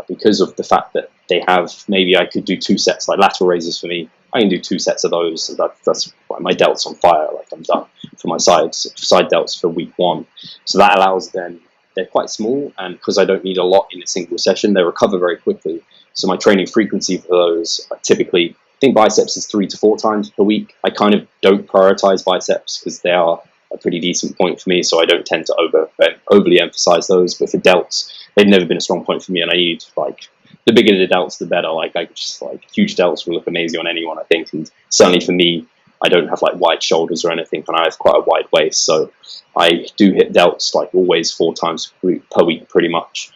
because of the fact that they have, maybe I could do 2 sets, like lateral raises for me. I can do 2 sets of those. So that's why my delts on fire, like I'm done for my side delts for week 1. So that allows them, they're quite small, and because I don't need a lot in a single session, they recover very quickly. So my training frequency for those, typically, I think biceps is 3 to 4 times per week. I kind of don't prioritize biceps because they are a pretty decent point for me, so I don't tend to overly emphasize those. But for delts, they've never been a strong point for me, and I need like the bigger the delts, the better. Like I just like huge delts will look amazing on anyone, I think, and certainly for me, I don't have like wide shoulders or anything, and I have quite a wide waist, so I do hit delts like always 4 times per week pretty much.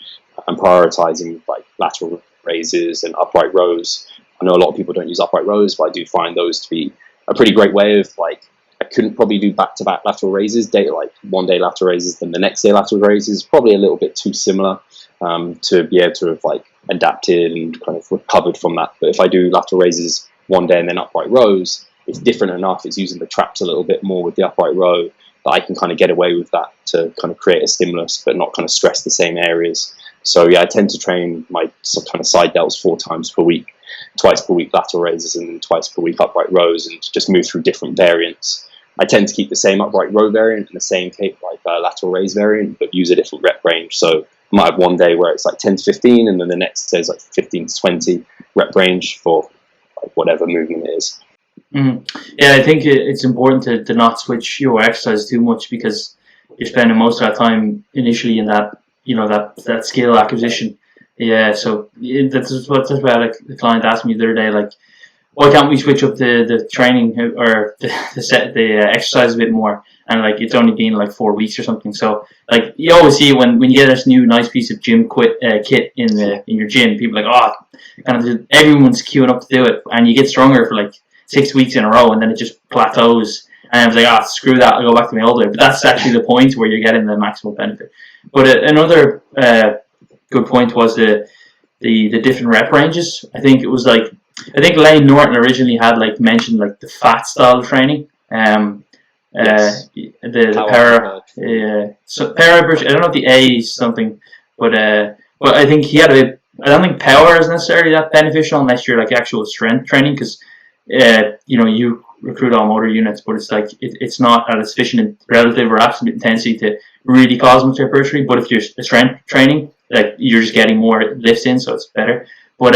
I'm prioritizing like lateral raises and upright rows. I know a lot of people don't use upright rows, but I do find those to be a pretty great way of like, I couldn't probably do back-to-back lateral raises, like one day lateral raises, then the next day lateral raises, probably a little bit too similar to be able to have like adapted and kind of recovered from that. But if I do lateral raises one day and then upright rows, it's different enough. It's using the traps a little bit more with the upright row that I can kind of get away with that to kind of create a stimulus, but not kind of stress the same areas. So yeah, I tend to train my kind of side delts 4 times per week, twice per week lateral raises, and then twice per week upright rows, and just move through different variants. I tend to keep the same upright row variant and the same lateral raise variant, but use a different rep range. So I might have one day where it's like 10 to 15, and then the next day is like 15 to 20 rep range for like whatever movement it is.
Yeah, I think it's important to not switch your exercise too much, because you're spending most of that time initially in that, you know, that skill acquisition. Yeah, so that's what the client asked me the other day, like, why can't we switch up the training or the exercise a bit more? And like, it's only been like 4 weeks or something. So like, you always see when you get this new nice piece of gym kit in your gym, people are like, oh, kind of everyone's queuing up to do it, and you get stronger for like 6 weeks in a row, and then it just plateaus. And I was like, screw that, I'll go back to my old way. But that's actually the point where you're getting the maximum benefit. But another good point was the different rep ranges. I think Lane Norton originally had like mentioned like the fat style of training.
Yes.
The
Power
para,
hypertrophy.
so para hypertrophy. I don't know if the A is something, but I think he had a bit. I don't think power is necessarily that beneficial unless you're like actual strength training, because you recruit all motor units, but it's like it's not at a sufficient relative or absolute intensity to really cause much hypertrophy. But if you're strength training, like you're just getting more lifts in, so it's better. But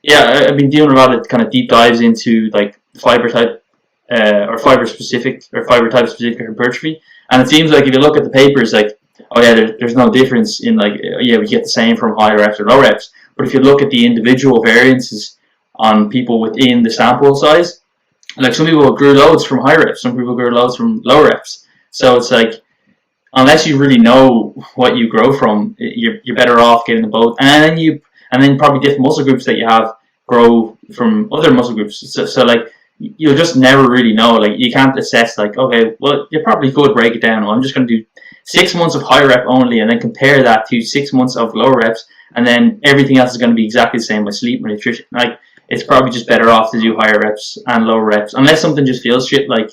yeah, I've been doing a lot of kind of deep dives into like fiber type or fiber specific or fiber type specific hypertrophy, and it seems like if you look at the papers, like oh yeah, there's no difference in like yeah we get the same from high reps or low reps. But if you look at the individual variances on people within the sample size, like some people grew loads from high reps, some people grew loads from low reps. So it's like unless you really know what you grow from, you're better off getting them both, and then probably different muscle groups that you have grow from other muscle groups. So like you'll just never really know. Like you can't assess like okay, well you probably could break it down. Well, I'm just going to do 6 months of high rep only, and then compare that to 6 months of low reps, and then everything else is going to be exactly the same with sleep and nutrition. Like it's probably just better off to do higher reps and lower reps, unless something just feels shit like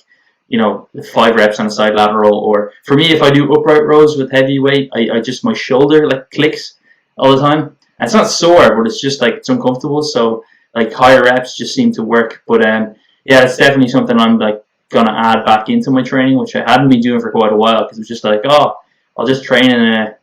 5 reps on a side lateral. Or for me, if I do upright rows with heavy weight, I just my shoulder like clicks all the time. And it's not sore, but it's just like it's uncomfortable. So like higher reps just seem to work. But yeah, it's definitely something I'm like gonna add back into my training, which I hadn't been doing for quite a while because it was just like I'll just train in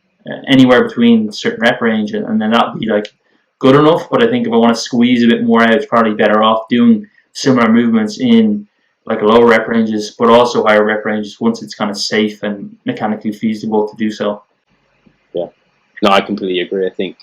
anywhere between a certain rep range, and then that'll be like good enough. But I think if I want to squeeze a bit more out, it's probably better off doing similar movements in like lower rep ranges, but also higher rep ranges once it's kind of safe and mechanically feasible to do so.
Yeah, no, I completely agree. I think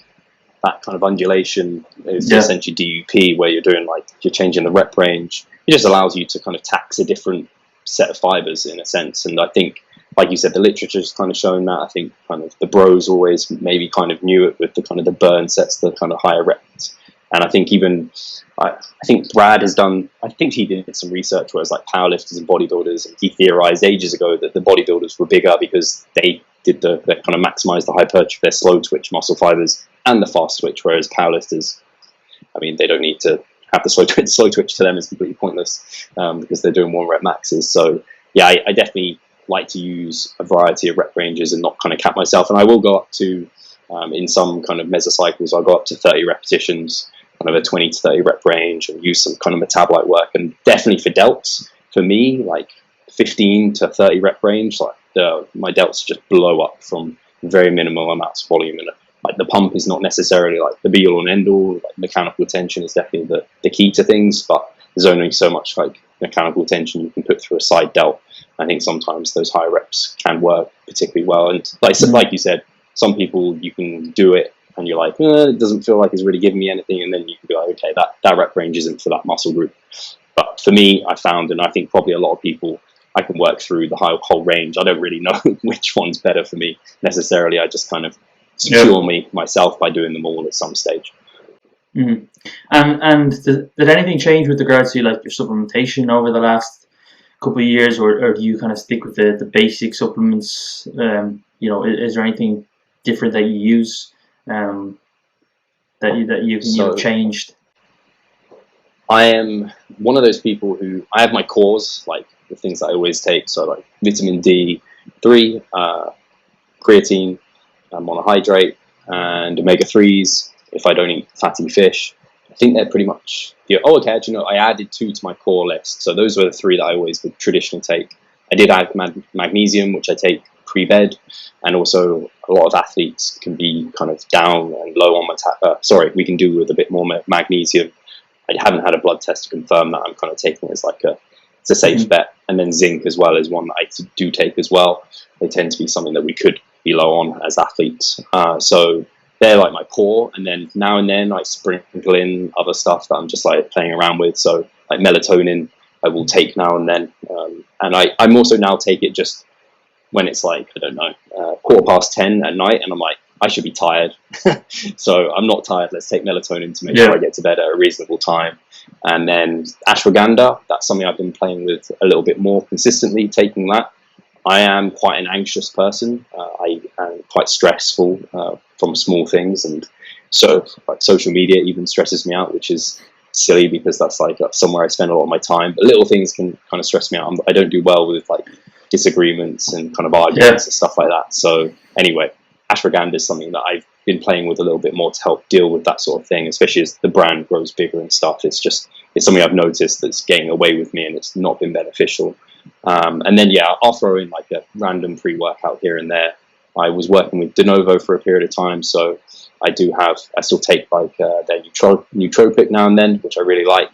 that kind of undulation is essentially DUP, where you're doing like you're changing the rep range. It just allows you to kind of tax a different set of fibers in a sense. And I think, like you said, the literature's kind of shown that. I think kind of the bros always maybe kind of knew it with the kind of the burn sets, the kind of higher reps. And I think even I think Brad has done. I think he did some research where it's like powerlifters and bodybuilders, and he theorized ages ago that the bodybuilders were bigger because they kind of maximize the hypertrophy, their slow twitch muscle fibers and the fast twitch, whereas powerlifters, I mean, they don't need to have the slow twitch. Slow twitch to them is completely pointless because they're doing 1 rep maxes. So yeah, I definitely like to use a variety of rep ranges and not kind of cap myself. And I will go up to in some kind of mesocycles, I'll go up to 30 repetitions, kind of a 20 to 30 rep range, and use some kind of metabolite work. And definitely for delts, for me, like 15 to 30 rep range, like my delts just blow up from very minimal amounts of volume. And like the pump is not necessarily like the be all and end all. Like mechanical tension is definitely the key to things, but there's only so much like mechanical tension you can put through a side delt. I think sometimes those higher reps can work particularly well. And like you said, some people you can do it and you're like, it doesn't feel like it's really giving me anything, and then you can be like, okay, that rep range isn't for that muscle group. But for me, I found, and I think probably a lot of people, I can work through the whole range. I don't really know which one's better for me necessarily. I just kind of secure myself by doing them all at some stage.
Mm-hmm. And did anything change with regards to like your supplementation over the last couple of years, or do you kind of stick with the basic supplements? Is there anything different that you use that you've changed?
I am one of those people who I have my cores, like the things that I always take. So like vitamin D3, creatine, monohydrate, and omega-3s if I don't eat fatty fish. I think they're pretty much I added 2 to my core list. So those were the 3 that I always would traditionally take. I did add magnesium, which I take pre-bed, and also a lot of athletes can be kind of down and low on we can do with a bit more magnesium. I haven't had a blood test to confirm that. I'm kind of taking it as it's a safe bet. And then zinc as well is one that I do take as well. They tend to be something that we could be low on as athletes. So they're like my core. And then now and then I sprinkle in other stuff that I'm just like playing around with. So like melatonin I will take now and then. And I'm also now take it just when it's like, I don't know, 10:15 at night, and I'm like, I should be tired. So I'm not tired. Let's take melatonin to make sure I get to bed at a reasonable time. And then ashwagandha, that's something I've been playing with a little bit more consistently, taking that. I am quite an anxious person. I am quite stressful from small things, and so like social media even stresses me out, which is silly because that's somewhere I spend a lot of my time. But little things can kind of stress me out. I don't do well with like disagreements and kind of arguments and stuff like that. So anyway, ashwagandha is something that I've been playing with a little bit more to help deal with that sort of thing, especially as the brand grows bigger and stuff. It's something I've noticed that's getting away with me, and it's not been beneficial. And then I'll throw in like a random pre-workout here and there. I was working with De Novo for a period of time, so I still take like their nootropic now and then, which I really like.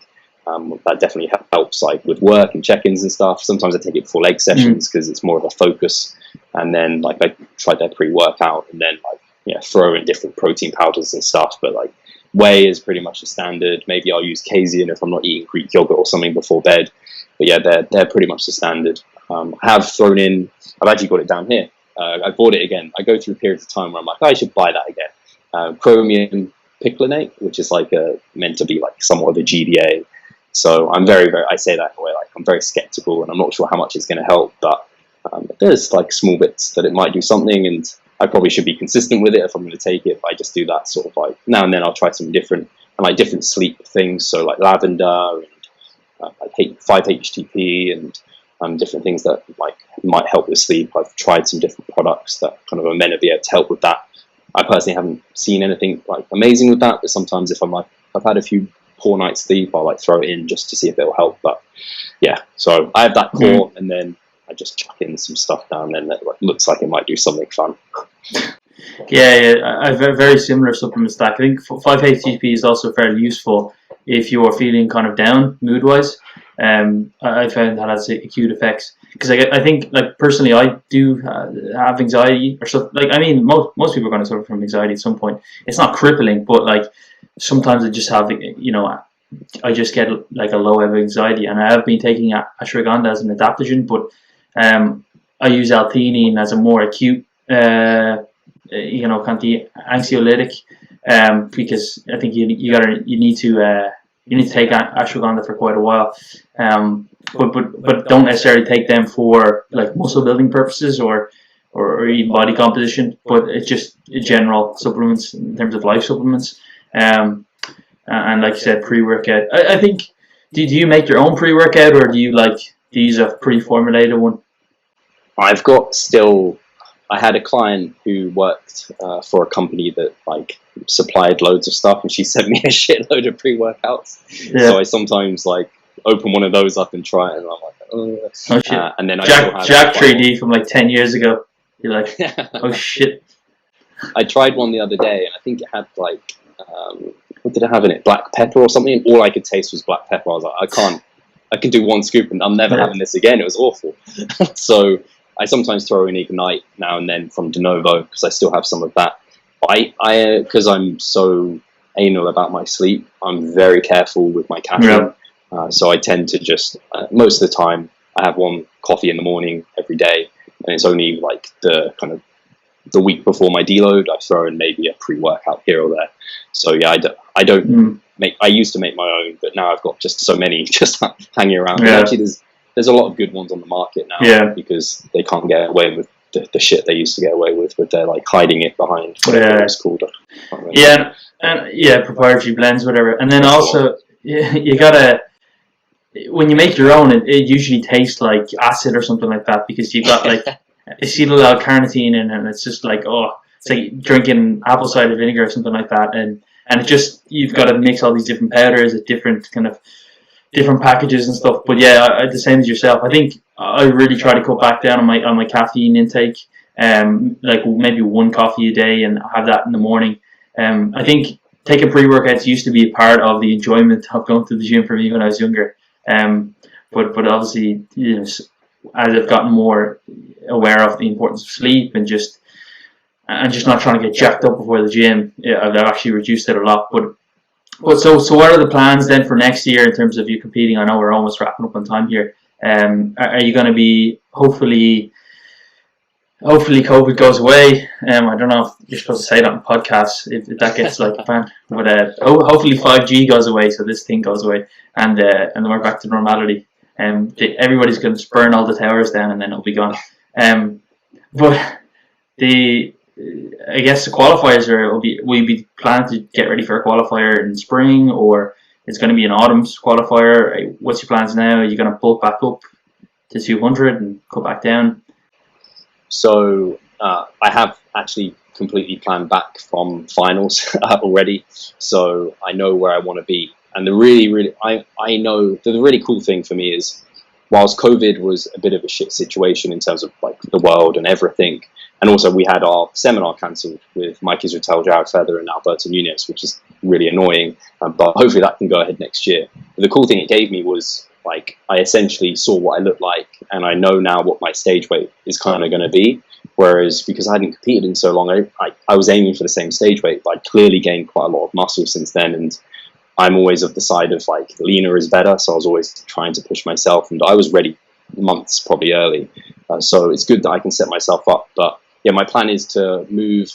That definitely helps like with work and check-ins and stuff. Sometimes I take it before leg sessions because it's more of a focus. And then like I tried their pre-workout, and then like throw in different protein powders and stuff. But like whey is pretty much the standard. Maybe I'll use casein if I'm not eating Greek yogurt or something before bed. But yeah, they're pretty much the standard. I have thrown in. I've actually got it down here. I bought it again. I go through periods of time where I'm like, I should buy that again. Chromium picolinate, which is like meant to be like somewhat of a GDA. So I'm very, I say that in a way, like I'm very skeptical, and I'm not sure how much it's going to help, but there's like small bits that it might do something, and I probably should be consistent with it if I'm going to take it. But I just do that sort of like now and then. I'll try some different sleep things, so like lavender and like 5-HTP and different things that like might help with sleep. I've tried some different products that kind of are meant to be able to help with that. I personally haven't seen anything like amazing with that, but sometimes if I've had a few poor night's sleep, I'll like throw it in just to see if it'll help. But yeah, so I have that core, and then I just chuck in some stuff down then that looks like it might do something fun.
I have a very similar supplement stack. I think 5-HTP is also fairly useful if you are feeling kind of down mood-wise. I found that has acute effects, because I think like personally I do have anxiety or stuff. Like I mean, most people are going to suffer from anxiety at some point. It's not crippling, but like sometimes I just have I just get like a low level of anxiety, and I have been taking ashwagandha as an adaptogen, but I use L-theanine as a more acute kind of anxiolytic, because I think you need to take ashwagandha for quite a while, but don't necessarily take them for like muscle building purposes or even body composition, but it's just general supplements in terms of life supplements. And like you said, pre-workout. I think, do you make your own pre-workout, or do you use a pre-formulated one?
I had a client who worked for a company that like supplied loads of stuff, and she sent me a shitload of pre-workouts. Yeah. So I sometimes like open one of those up and try it, and I'm like, oh shit. And then
Jack 3D from like 10 years ago. You're like, oh shit.
I tried one the other day, and I think it had like, what did it have in it? Black pepper or something. And all I could taste was black pepper. I was like, I can do one scoop and I'm never having this again. It was awful. So I sometimes throw in Ignite now and then from De Novo, because I still have some of that. But because I'm so anal about my sleep, I'm very careful with my caffeine. Yeah. So I tend to just, most of the time, I have one coffee in the morning every day, and it's only like the week before my deload, I throw in maybe a pre-workout here or there. So yeah, I don't make. I used to make my own, but now I've got just so many just hanging around. Yeah. Actually, there's a lot of good ones on the market now, because they can't get away with the shit they used to get away with they're like hiding it behind whatever it's called.
And proprietary blends, whatever. And then also you gotta, when you make your own, it usually tastes like acid or something like that, because you've got like acetyl L-carnitine in it, and it's just like, it's like drinking apple cider vinegar or something like that, and it just, you've got to mix all these different powders at different packages and stuff. But yeah, the same as yourself. I think I really try to cut back down on my caffeine intake, like maybe one coffee a day, and have that in the morning. I think taking pre-workouts used to be a part of the enjoyment of going to the gym for me when I was younger. But obviously, as I've gotten more aware of the importance of sleep and just not trying to get jacked up before the gym, I've actually reduced it a lot. But so what are the plans then for next year in terms of you competing? I know we're almost wrapping up on time here. Are you going to be hopefully COVID goes away? I don't know if you're supposed to say that on podcasts, if that gets like banned. But hopefully 5G goes away, so this thing goes away, and then we're back to normality. Everybody's going to burn all the towers down, and then it'll be gone. But I guess the qualifiers will you be planning to get ready for a qualifier in spring, or it's going to be an autumn qualifier? What's your plans now? Are you going to bulk back up? to 200 and cut back down?
So I have actually completely planned back from finals already, so I know where I want to be. And I know the really cool thing for me is, whilst COVID was a bit of a shit situation in terms of like the world and everything, and also we had our seminar cancelled with Mike Israel, Jared Feather, and Alberto Nunez, which is really annoying. But hopefully that can go ahead next year. But the cool thing it gave me was, like, I essentially saw what I looked like, and I know now what my stage weight is kind of going to be. Whereas because I hadn't competed in so long, I was aiming for the same stage weight, but I clearly gained quite a lot of muscle since then. And I'm always of the side of like leaner is better, so I was always trying to push myself, and I was ready months probably early. So it's good that I can set myself up. But yeah, my plan is to move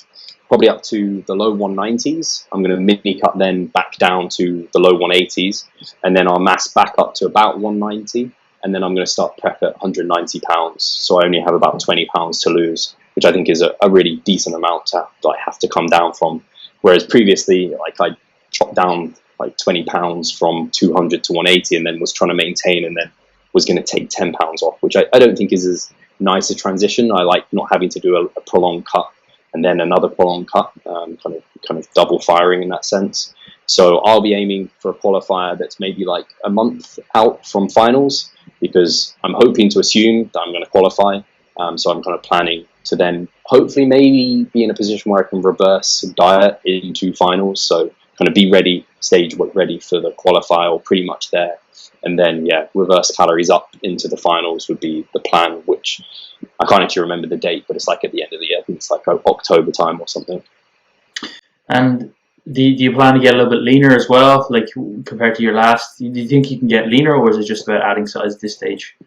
probably up to the low 190s. I'm going to mini cut then back down to the low 180s, and then I'll mass back up to about 190, and then I'm going to start prep at 190 pounds. So I only have about 20 pounds to lose, which I think is a really decent amount that I have to come down from. Whereas previously, like, I chopped down like 20 pounds from 200 to 180 and then was trying to maintain, and then was going to take 10 pounds off, which I don't think is as nice a transition. I like not having to do a prolonged cut and then another prolonged cut, kind of double firing in that sense. So I'll be aiming for a qualifier that's maybe like a month out from finals, because I'm hoping to assume that I'm going to qualify. So I'm kind of planning to then hopefully maybe be in a position where I can reverse diet into finals. So kind of be ready, stage ready for the qualifier, or pretty much there. And then, yeah, reverse calories up into the finals would be the plan, which I can't actually remember the date, but it's like at the end of the year. I think it's like October time or something.
And do you plan to get a little bit leaner as well, like compared to your last? Do you think you can get leaner, or is it just about adding size at this stage?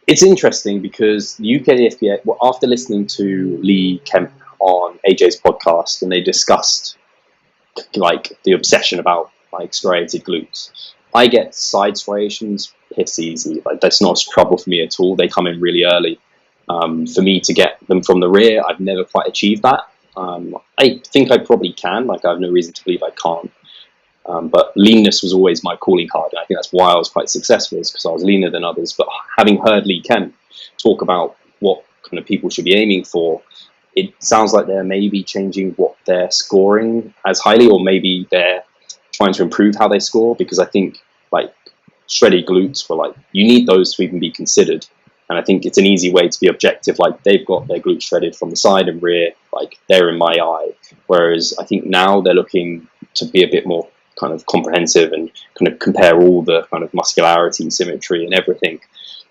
It's interesting because the UKDFBA, well, after listening to Lee Kemp on AJ's podcast, and they discussed like the obsession about like striated glutes, I get side striations piss easy. Like, that's not trouble for me at all. They come in really early. For me to get them from the rear, I've never quite achieved that. I think I probably can. Like, I have no reason to believe I can't. But leanness was always my calling card, and I think that's why I was quite successful, is because I was leaner than others. But having heard Lee Kemp talk about what kind of people should be aiming for, it sounds like they're maybe changing what they're scoring as highly, or maybe they're trying to improve how they score, because I think like shredded glutes were like, you need those to even be considered. And I think it's an easy way to be objective. Like, they've got their glutes shredded from the side and rear, like they're in my eye. Whereas I think now they're looking to be a bit more kind of comprehensive and kind of compare all the kind of muscularity, symmetry and everything.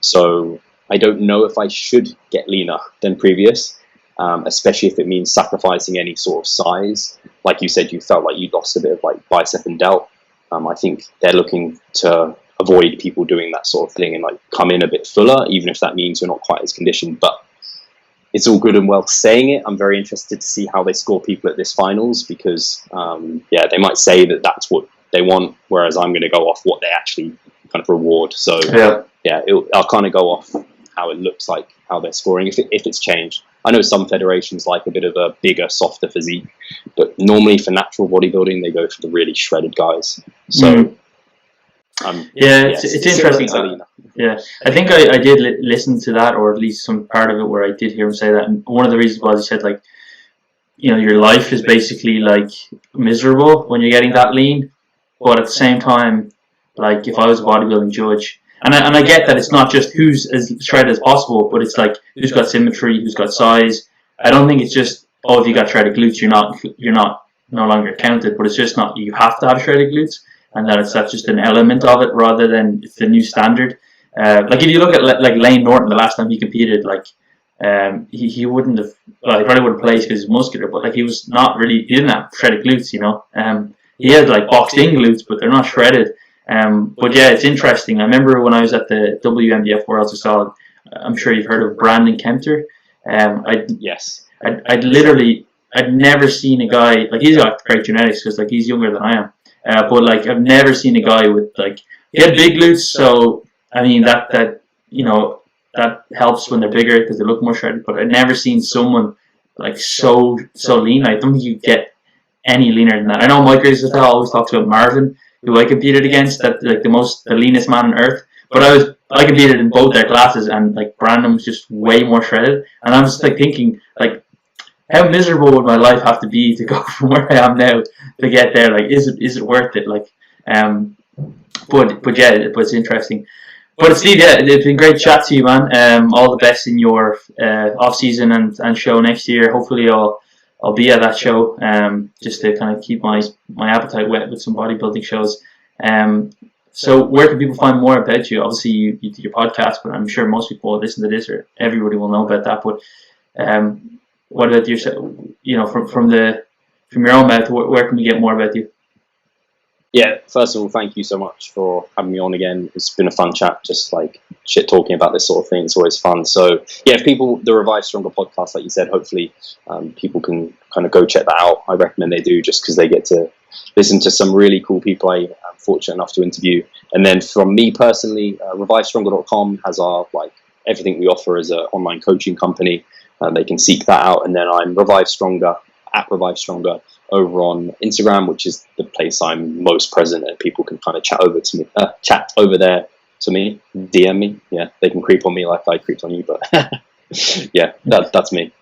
So I don't know if I should get leaner than previous, especially if it means sacrificing any sort of size. Like you said, you felt like you lost a bit of like bicep and delt. I think they're looking to avoid people doing that sort of thing and like come in a bit fuller, even if that means you're not quite as conditioned. But it's all good and well saying it. I'm very interested to see how they score people at this finals, because they might say that that's what they want, whereas I'm going to go off what they actually kind of reward. So I'll kind of go off how it looks like, how they're scoring, if it's changed. I know some federations like a bit of a bigger, softer physique, but normally for natural bodybuilding, they go for the really shredded guys. So
it's interesting. Yeah, I think I did listen to that, or at least some part of it where I did hear him say that. And one of the reasons was he said, like, you know, your life is basically like miserable when you're getting that lean, but at the same time, like, if I was a bodybuilding judge, and I get that it's not just who's as shredded as possible, but it's like who's got symmetry, who's got size. I don't think it's just, oh, if you got shredded glutes, you're not no longer counted, but it's just not, you have to have shredded glutes, and that's just an element of it rather than it's the new standard. Like, if you look at like Lane Norton, the last time he competed, like he wouldn't have, well, he probably would have placed because he's muscular, but like he didn't have shredded glutes, you know. He had like boxed in glutes, but they're not shredded. But yeah, it's interesting. I remember when I was at the WMDF Worlds, I saw, I'm sure you've heard of Brandon Kempter. I'd never seen a guy, like, he's got great genetics because like he's younger than I am. But like, I've never seen a guy with like, he had big glutes, so I mean that you know, that helps when they're bigger because they look more shredded. But I've never seen someone like so lean. I don't think you get any leaner than that. I know Mike Rizzo always talks about Marvin, who I competed against, that like the leanest man on earth. But I was I competed in both their classes, and like Brandon was just way more shredded, and I'm just like thinking like, how miserable would my life have to be to go from where I am now to get there? Like, is it worth it? Like, but yeah, it was interesting. But Steve, yeah, it's been great chat to you, man. All the best in your off season and show next year. Hopefully, I'll be at that show. Just to kind of keep my appetite whet with some bodybuilding shows. So where can people find more about you? Obviously, you do your podcast, but I'm sure most people will listen to this, or everybody will know about that. But what about yourself? You know, from your own mouth, where can we get more about you?
Yeah, first of all, thank you so much for having me on again. It's been a fun chat, just like shit talking about this sort of thing. It's always fun. So yeah, if people, the Revive Stronger podcast, like you said, hopefully people can kind of go check that out. I recommend they do, just because they get to listen to some really cool people I am fortunate enough to interview. And then from me personally, revivestronger.com has our like everything we offer as an online coaching company. They can seek that out. And then I'm Revive Stronger at Revive Stronger over on Instagram, which is the place I'm most present, and people can kind of chat over there to me, DM me. Yeah, they can creep on me like I creeped on you, but yeah, that's me.